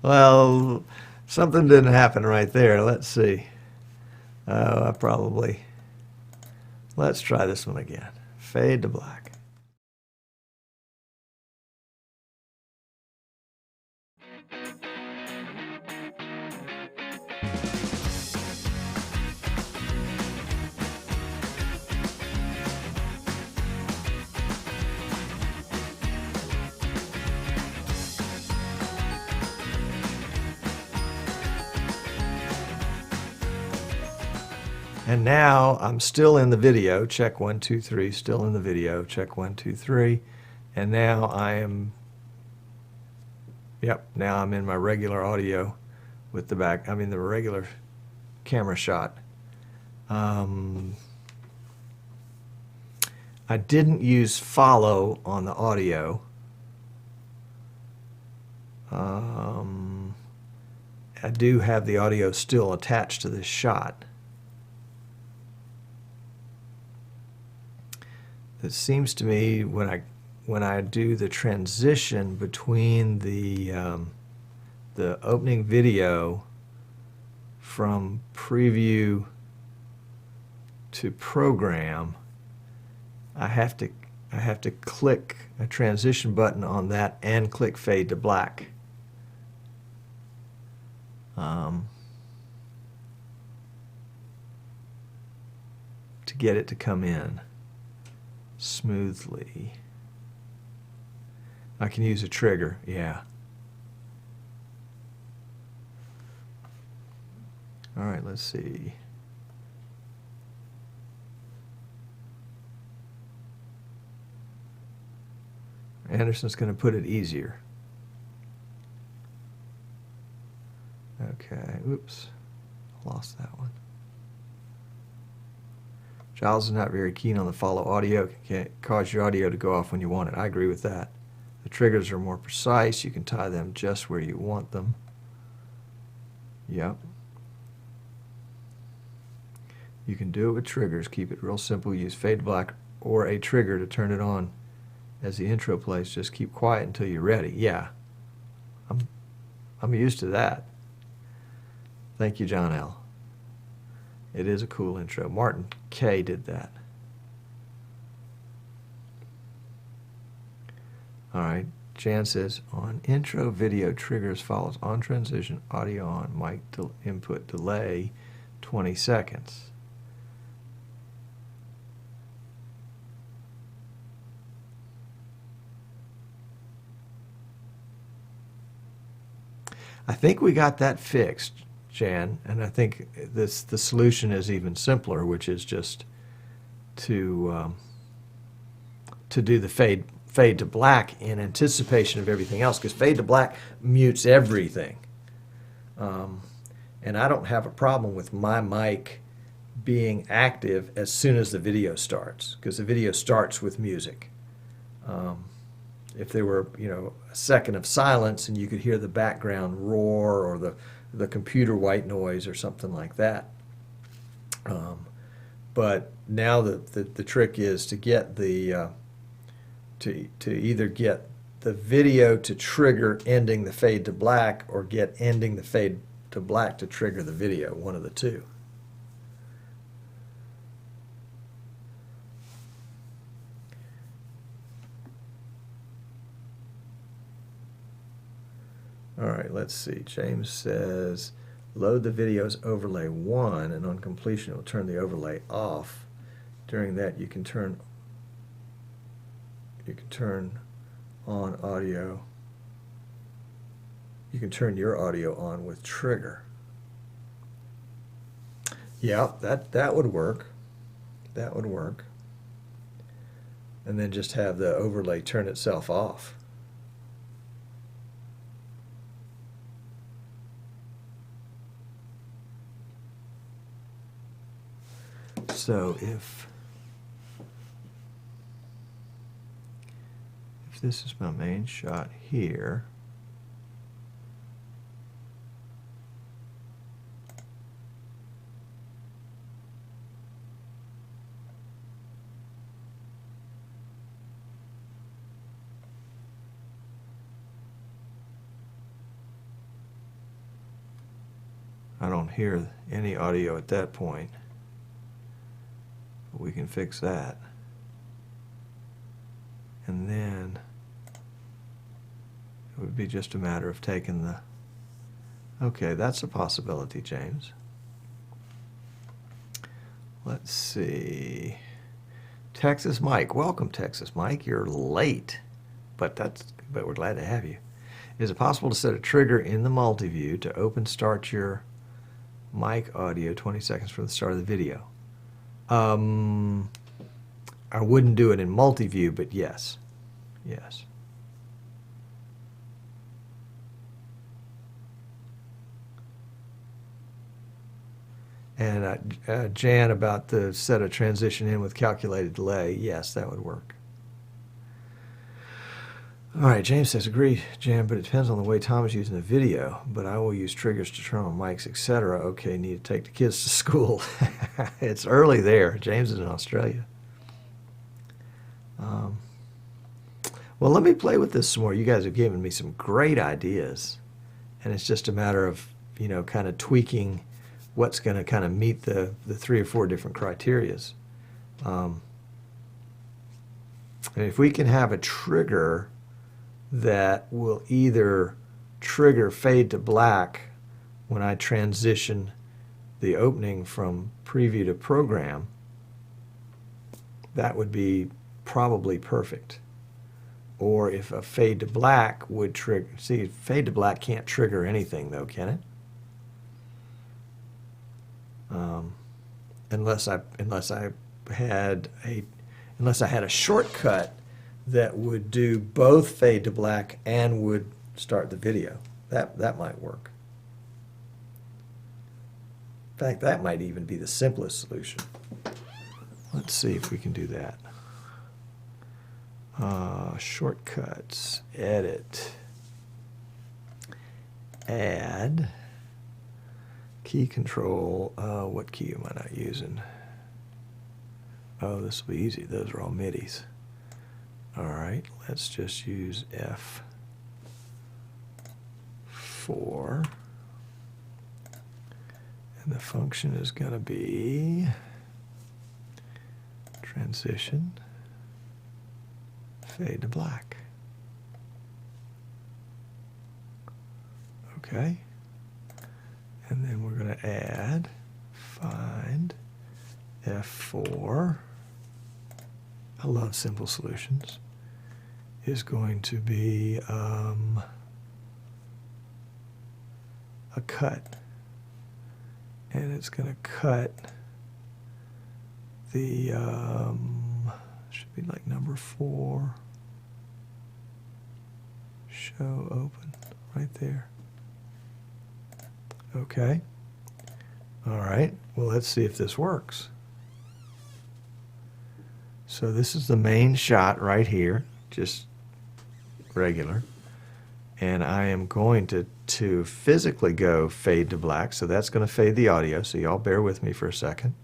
Well, something didn't happen right there. Let's see. Let's try this one again. Fade to black. And now I'm still in the video. Check 1, 2, 3. Still in the video. Check 1, 2, 3. And now I am. Yep. Now I'm in my regular audio with the back. I mean the regular camera shot. I didn't use follow on the audio. I do have the audio still attached to this shot. It seems to me when I do the transition between the opening video from preview to program, I have to click a transition button on that and click fade to black. To get it to come in smoothly. I can use a trigger, yeah. All right, let's see. Anderson's going to put it easier. Okay, oops, lost that one. Giles is not very keen on the follow audio. It can cause your audio to go off when you want it. I agree with that. The triggers are more precise. You can tie them just where you want them. Yep. You can do it with triggers. Keep it real simple. Use fade to black or a trigger to turn it on as the intro plays. Just keep quiet until you're ready. Yeah. I'm used to that. Thank you, John L. It is a cool intro. Martin K. did that. All right. Jan says, on intro video triggers follows on transition, audio on, mic input delay, 20 seconds. I think we got that fixed, Jan, and I think the solution is even simpler, which is just to do the fade to black in anticipation of everything else, because fade to black mutes everything. And I don't have a problem with my mic being active as soon as the video starts, because the video starts with music. If there were, a second of silence and you could hear the background roar or the computer white noise or something like that. But now the trick is to get the to either get the video to trigger ending the fade to black, or get ending the fade to black to trigger the video, one of the two. All right, let's see. James says, load the video's overlay 1, and on completion it will turn the overlay off. During that you can turn on audio. You can turn your audio on with trigger. Yeah, that would work. That would work. And then just have the overlay turn itself off. So if this is my main shot here, I don't hear any audio at that point. We can fix that. And then it would be just a matter of taking the... Okay, that's a possibility, James. Let's see. Texas Mike. Welcome, Texas Mike. You're late, but we're glad to have you. Is it possible to set a trigger in the multi-view to start your mic audio 20 seconds from the start of the video? I wouldn't do it in multi-view, but yes. Yes. And Jan, about the set a transition in with calculated delay, yes, that would work. All right, James says, agree, Jan, but it depends on the way Tom is using the video. But I will use triggers to turn on mics, etc. Okay, need to take the kids to school. It's early there. James is in Australia. Well, let me play with this some more. You guys have given me some great ideas. And it's just a matter of, you know, kind of tweaking what's going to kind of meet the 3 or 4 different criterias. And if we can have a trigger that will either trigger fade to black when I transition the opening from preview to program, that would be probably perfect. Or if a fade to black would trigger, see, fade to black can't trigger anything though, can it? Unless I had a shortcut that would do both fade to black and would start the video. That might work. In fact, that might even be the simplest solution. Let's see if we can do that. Shortcuts, edit, add, key control. What key am I not using? Oh, this will be easy. Those are all MIDIs. All right, let's just use F4. And the function is going to be transition, fade to black. Okay. And then we're going to add, find, F4. I love simple solutions. Is going to be a cut. And it's going to cut the, should be like number 4. Show open, right there. Okay. All right. Well, let's see if this works. So this is the main shot right here, just regular. And I am going to physically go fade to black, so that's going to fade the audio, so y'all bear with me for a second.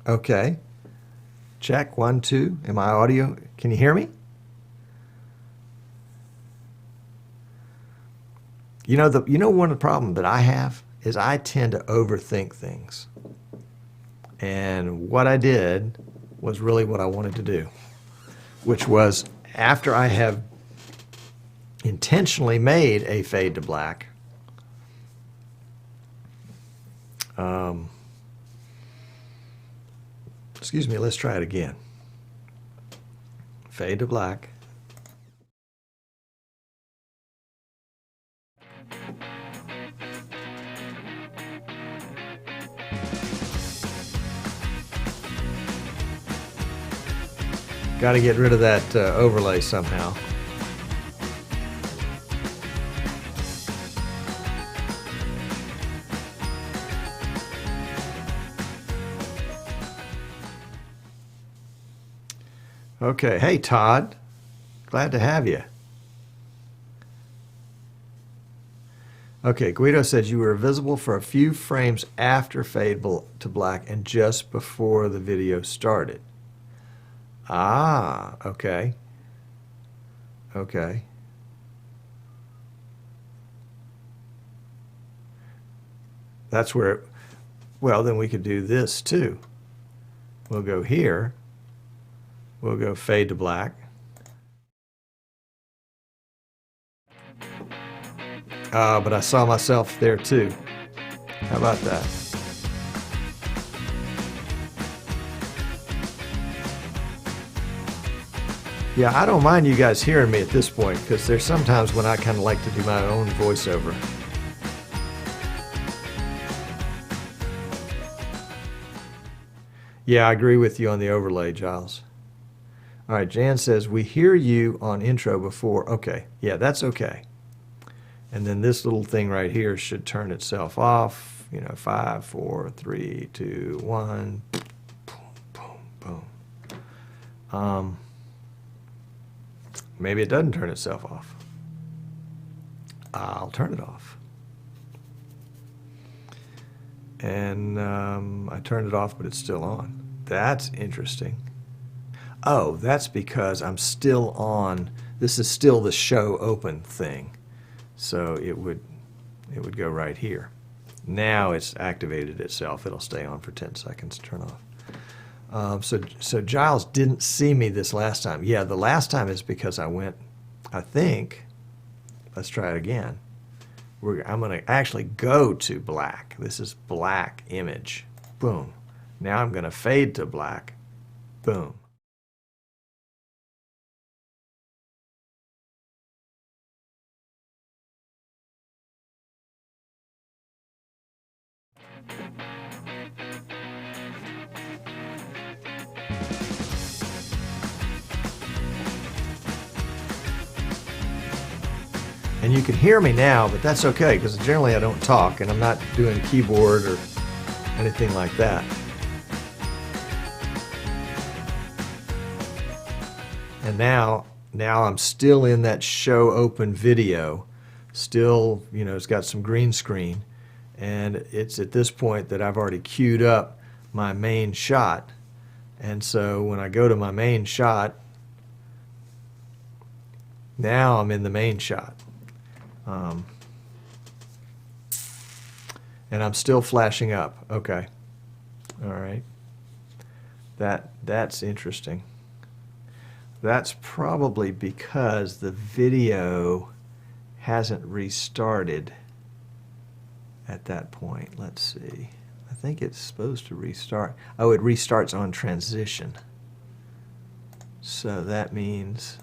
Okay. Check, 1, 2. Am I audio? Can you hear me? You know one of the problems that I have is I tend to overthink things. And what I did was really what I wanted to do, which was after I have intentionally made a fade to black, excuse me, let's try it again. Fade to black. Got to get rid of that overlay somehow. Okay, hey Todd, glad to have you. Okay, Guido said you were visible for a few frames after fade to black and just before the video started. Ah, okay. Okay. That's where, well, then we could do this too. We'll go here. We'll go fade to black. But I saw myself there too. How about that? Yeah, I don't mind you guys hearing me at this point, because there's sometimes when I kind of like to do my own voiceover. Yeah, I agree with you on the overlay, Giles. All right, Jan says, we hear you on intro before. Okay, yeah, that's okay. And then this little thing right here should turn itself off. You know, 5, 4, 3, 2, 1. Boom, boom, boom. Maybe it doesn't turn itself off. I'll turn it off. And I turned it off, but it's still on. That's interesting. Oh, that's because I'm still on. This is still the show open thing. So it would go right here. Now it's activated itself. It'll stay on for 10 seconds to turn off. So Giles didn't see me this last time. Yeah, the last time is because I went, I think, let's try it again. I'm going to actually go to black. This is black image. Boom. Now I'm going to fade to black. Boom. And you can hear me now, but that's okay, because generally I don't talk, and I'm not doing keyboard or anything like that. And now I'm still in that show open video. Still, you know, it's got some green screen. And it's at this point that I've already queued up my main shot. And so when I go to my main shot, now I'm in the main shot. And I'm still flashing up. Okay. All right. That's interesting. That's probably because the video hasn't restarted at that point. Let's see. I think it's supposed to restart. Oh, it restarts on transition. So that means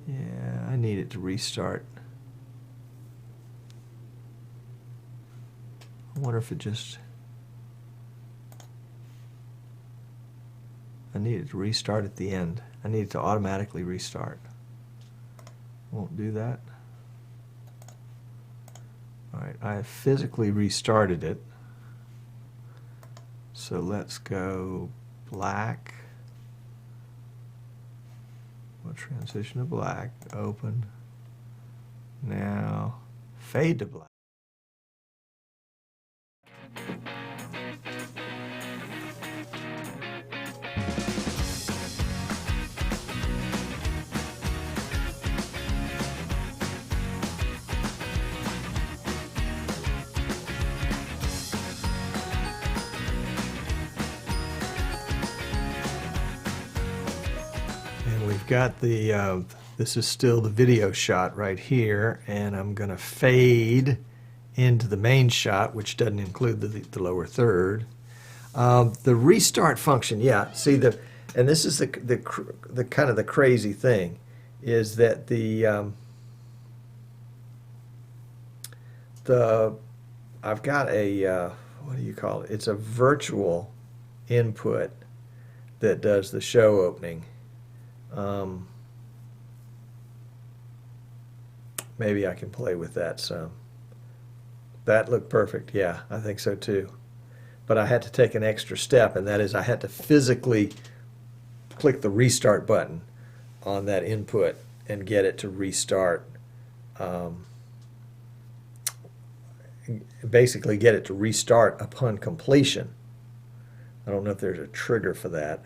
yeah, I need it to restart. I wonder if it just, I need it to restart at the end. I need it to automatically restart. Won't do that. All right, I have physically restarted it. So let's go black. We'll transition to black, open. Now fade to black. We've got the, this is still the video shot right here, and I'm going to fade into the main shot, which doesn't include the lower third. The restart function, yeah, see and this is the kind of the crazy thing, is that I've got a, what do you call it? It's a virtual input that does the show opening. Maybe I can play with that some. That looked perfect. Yeah, I think so too. But I had to take an extra step, and that is I had to physically click the restart button on that input and get it to restart. Basically get it to restart upon completion. I don't know if there's a trigger for that.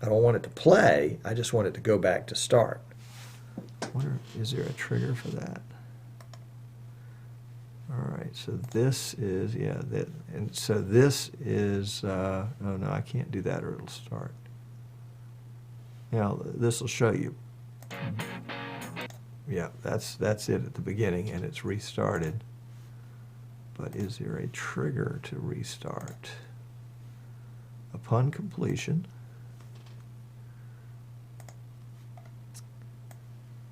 I don't want it to play, I just want it to go back to start. I wonder, is there a trigger for that? right, so this is, yeah, that, and so this is, oh no, I can't do that or it'll start. Now, this will show you. Yeah, that's it at the beginning, and it's restarted. But is there a trigger to restart? Upon completion,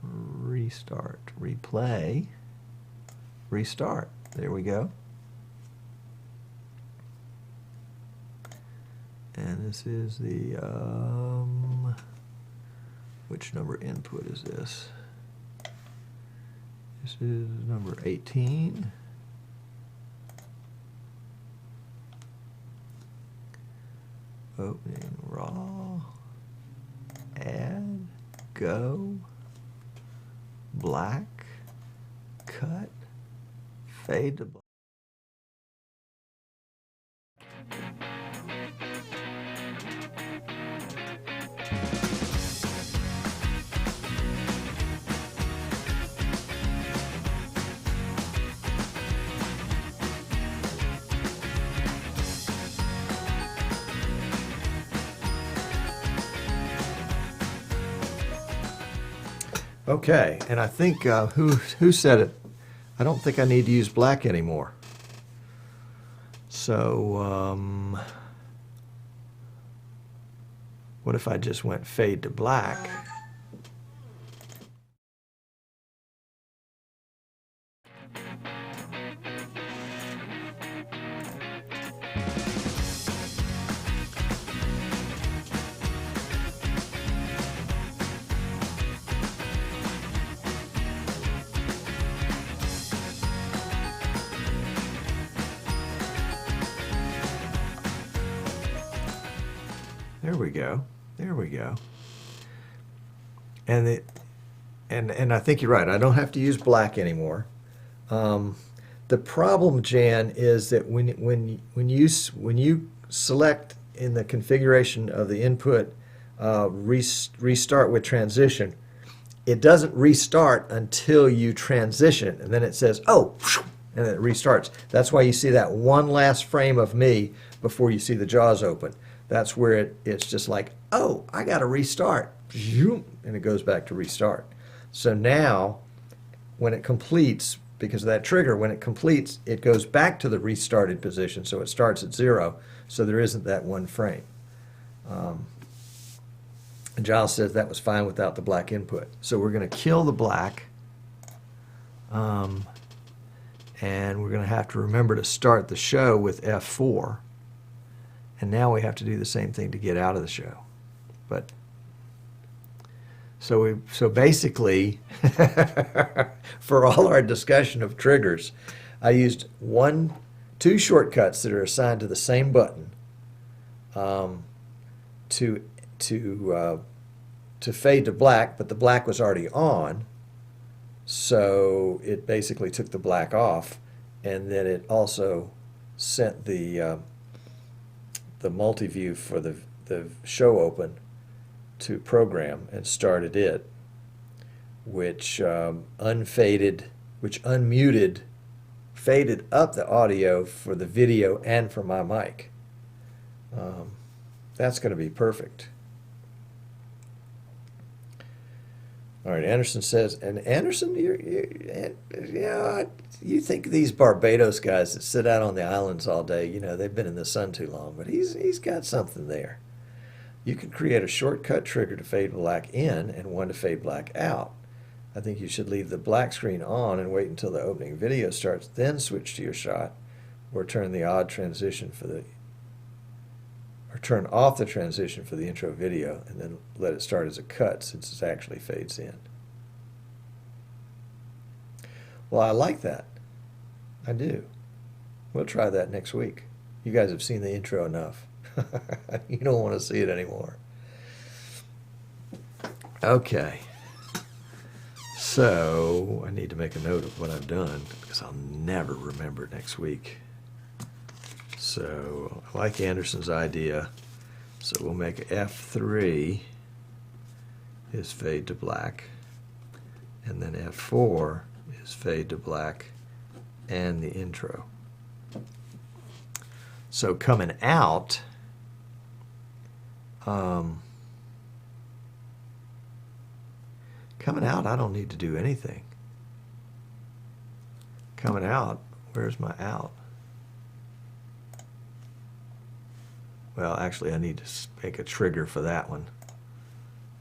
restart, replay, restart. There we go. And this is the, which number input is this? This is number 18. Opening raw, add, go, black, cut, fade to black. Okay, and I think, who said it? I don't think I need to use black anymore. So, what if I just went fade to black? There we go. There we go. And I think you're right. I don't have to use black anymore. The problem, Jan, is that when you select in the configuration of the input restart with transition, it doesn't restart until you transition, and then it says, oh, and it restarts. That's why you see that one last frame of me before you see the jaws open. That's where it's just like, oh, I got to restart. And it goes back to restart. So now, when it completes, because of that trigger, when it completes, it goes back to the restarted position. So it starts at 0. So there isn't that one frame. And Giles says that was fine without the black input. So we're going to kill the black. And we're going to have to remember to start the show with F4. And now we have to do the same thing to get out of the show. But so basically, for all our discussion of triggers, I used two shortcuts that are assigned to the same button to fade to black, but the black was already on, so it basically took the black off, and then it also sent the multi-view for the show open to program and started it, which unmuted, faded up the audio for the video and for my mic. That's going to be perfect. All right, Anderson says, and Anderson, you think these Barbados guys that sit out on the islands all day, they've been in the sun too long, but he's got something there. You can create a shortcut trigger to fade black in and one to fade black out. I think you should leave the black screen on and wait until the opening video starts, then switch to your shot, or turn the odd transition turn off the transition for the intro video and then let it start as a cut since it actually fades in. Well, I like that. I do. We'll try that next week. You guys have seen the intro enough. You don't want to see it anymore. Okay. So I need to make a note of what I've done because I'll never remember next week. So I like Anderson's idea. So we'll make F3 is fade to black, and then F4 is fade to black and the intro. So coming out, I don't need to do anything. Coming out, where's my out? Well, actually, I need to make a trigger for that one.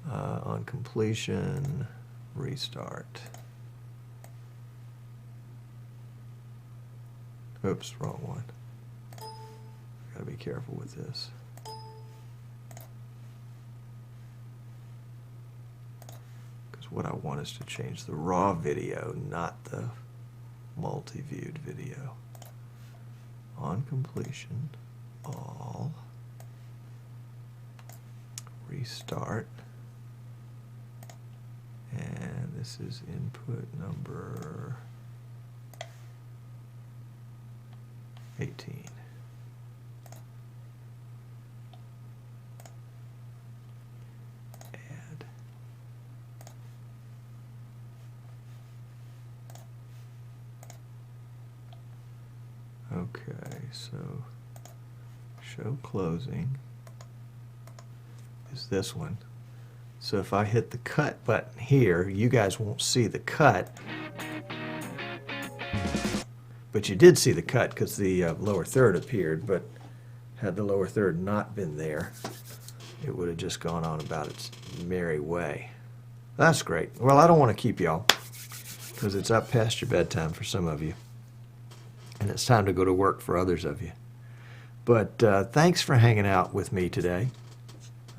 On completion, restart. Oops, wrong one. Gotta be careful with this. Because what I want is to change the raw video, not the multi-viewed video. On completion, all. Restart. And this is input number 18. Add. Okay, so show closing is this one. So if I hit the cut button here, you guys won't see the cut. But you did see the cut because the lower third appeared, but had the lower third not been there, it would have just gone on about its merry way. That's great. Well, I don't want to keep y'all because it's up past your bedtime for some of you. And it's time to go to work for others of you. But thanks for hanging out with me today.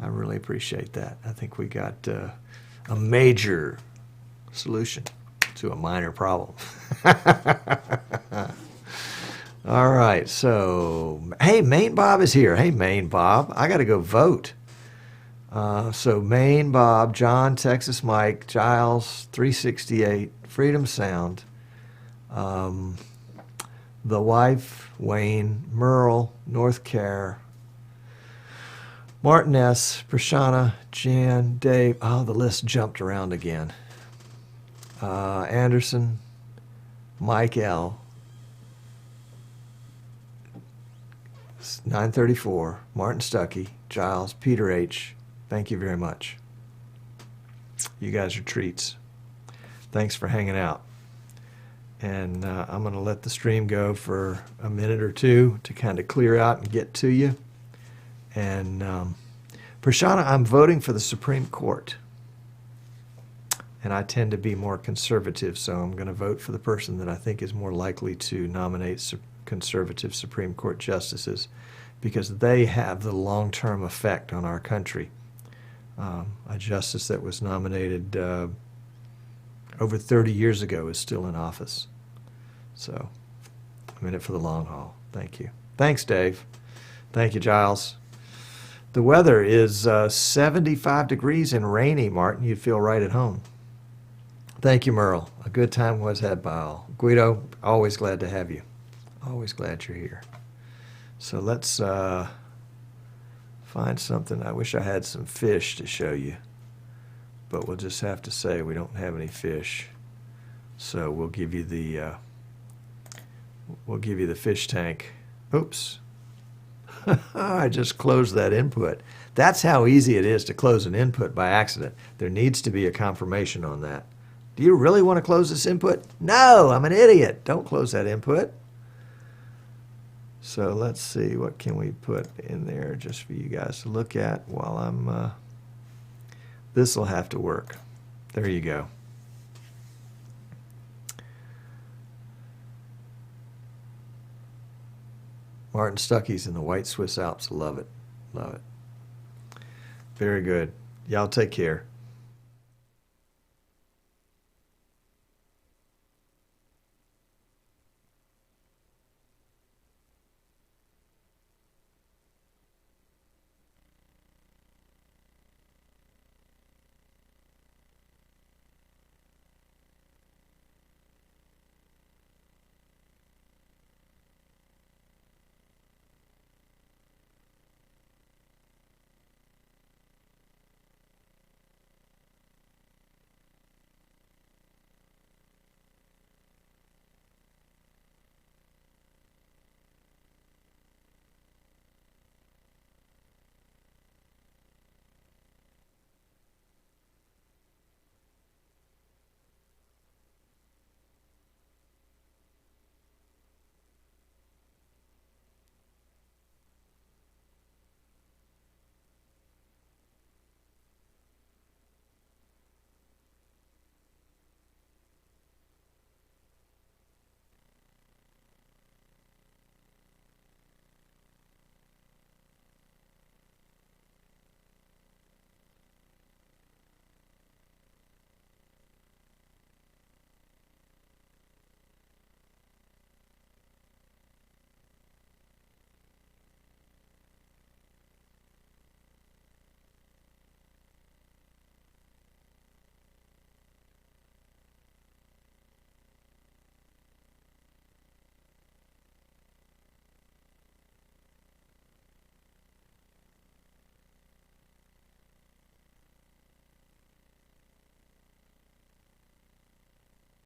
I really appreciate that. I think we got a major solution to a minor problem. All right, so, hey, Maine Bob is here. Hey, Maine Bob, I got to go vote. So Maine Bob, John, Texas Mike, Giles, 368, Freedom Sound, the wife, Wayne, Merle, North Care, Martin S., Prashana, Jan, Dave. Oh, the list jumped around again. Anderson, Mike L., 934, Martin Stuckey, Giles, Peter H. Thank you very much. You guys are treats. Thanks for hanging out. And I'm going to let the stream go for a minute or two to kind of clear out and get to you. And Prashana, I'm voting for the Supreme Court. And I tend to be more conservative, so I'm going to vote for the person that I think is more likely to nominate conservative Supreme Court justices because they have the long-term effect on our country. A justice that was nominated over 30 years ago is still in office. So I'm in it for the long haul. Thank you. Thanks, Dave. Thank you, Giles. The weather is 75 degrees and rainy, Martin. You'd feel right at home. Thank you, Merle. A good time was had by all. Guido, always glad to have you. Always glad you're here. So let's find something. I wish I had some fish to show you, but we'll just have to say we don't have any fish. So we'll give you the fish tank. Oops. I just closed that input. That's how easy it is to close an input by accident. There needs to be a confirmation on that. Do you really want to close this input? No, I'm an idiot. Don't close that input. So let's see, what can we put in there just for you guys to look at while I'm, this will have to work. There you go. Martin Stuckey's in the White Swiss Alps. Love it. Love it. Very good. Y'all take care.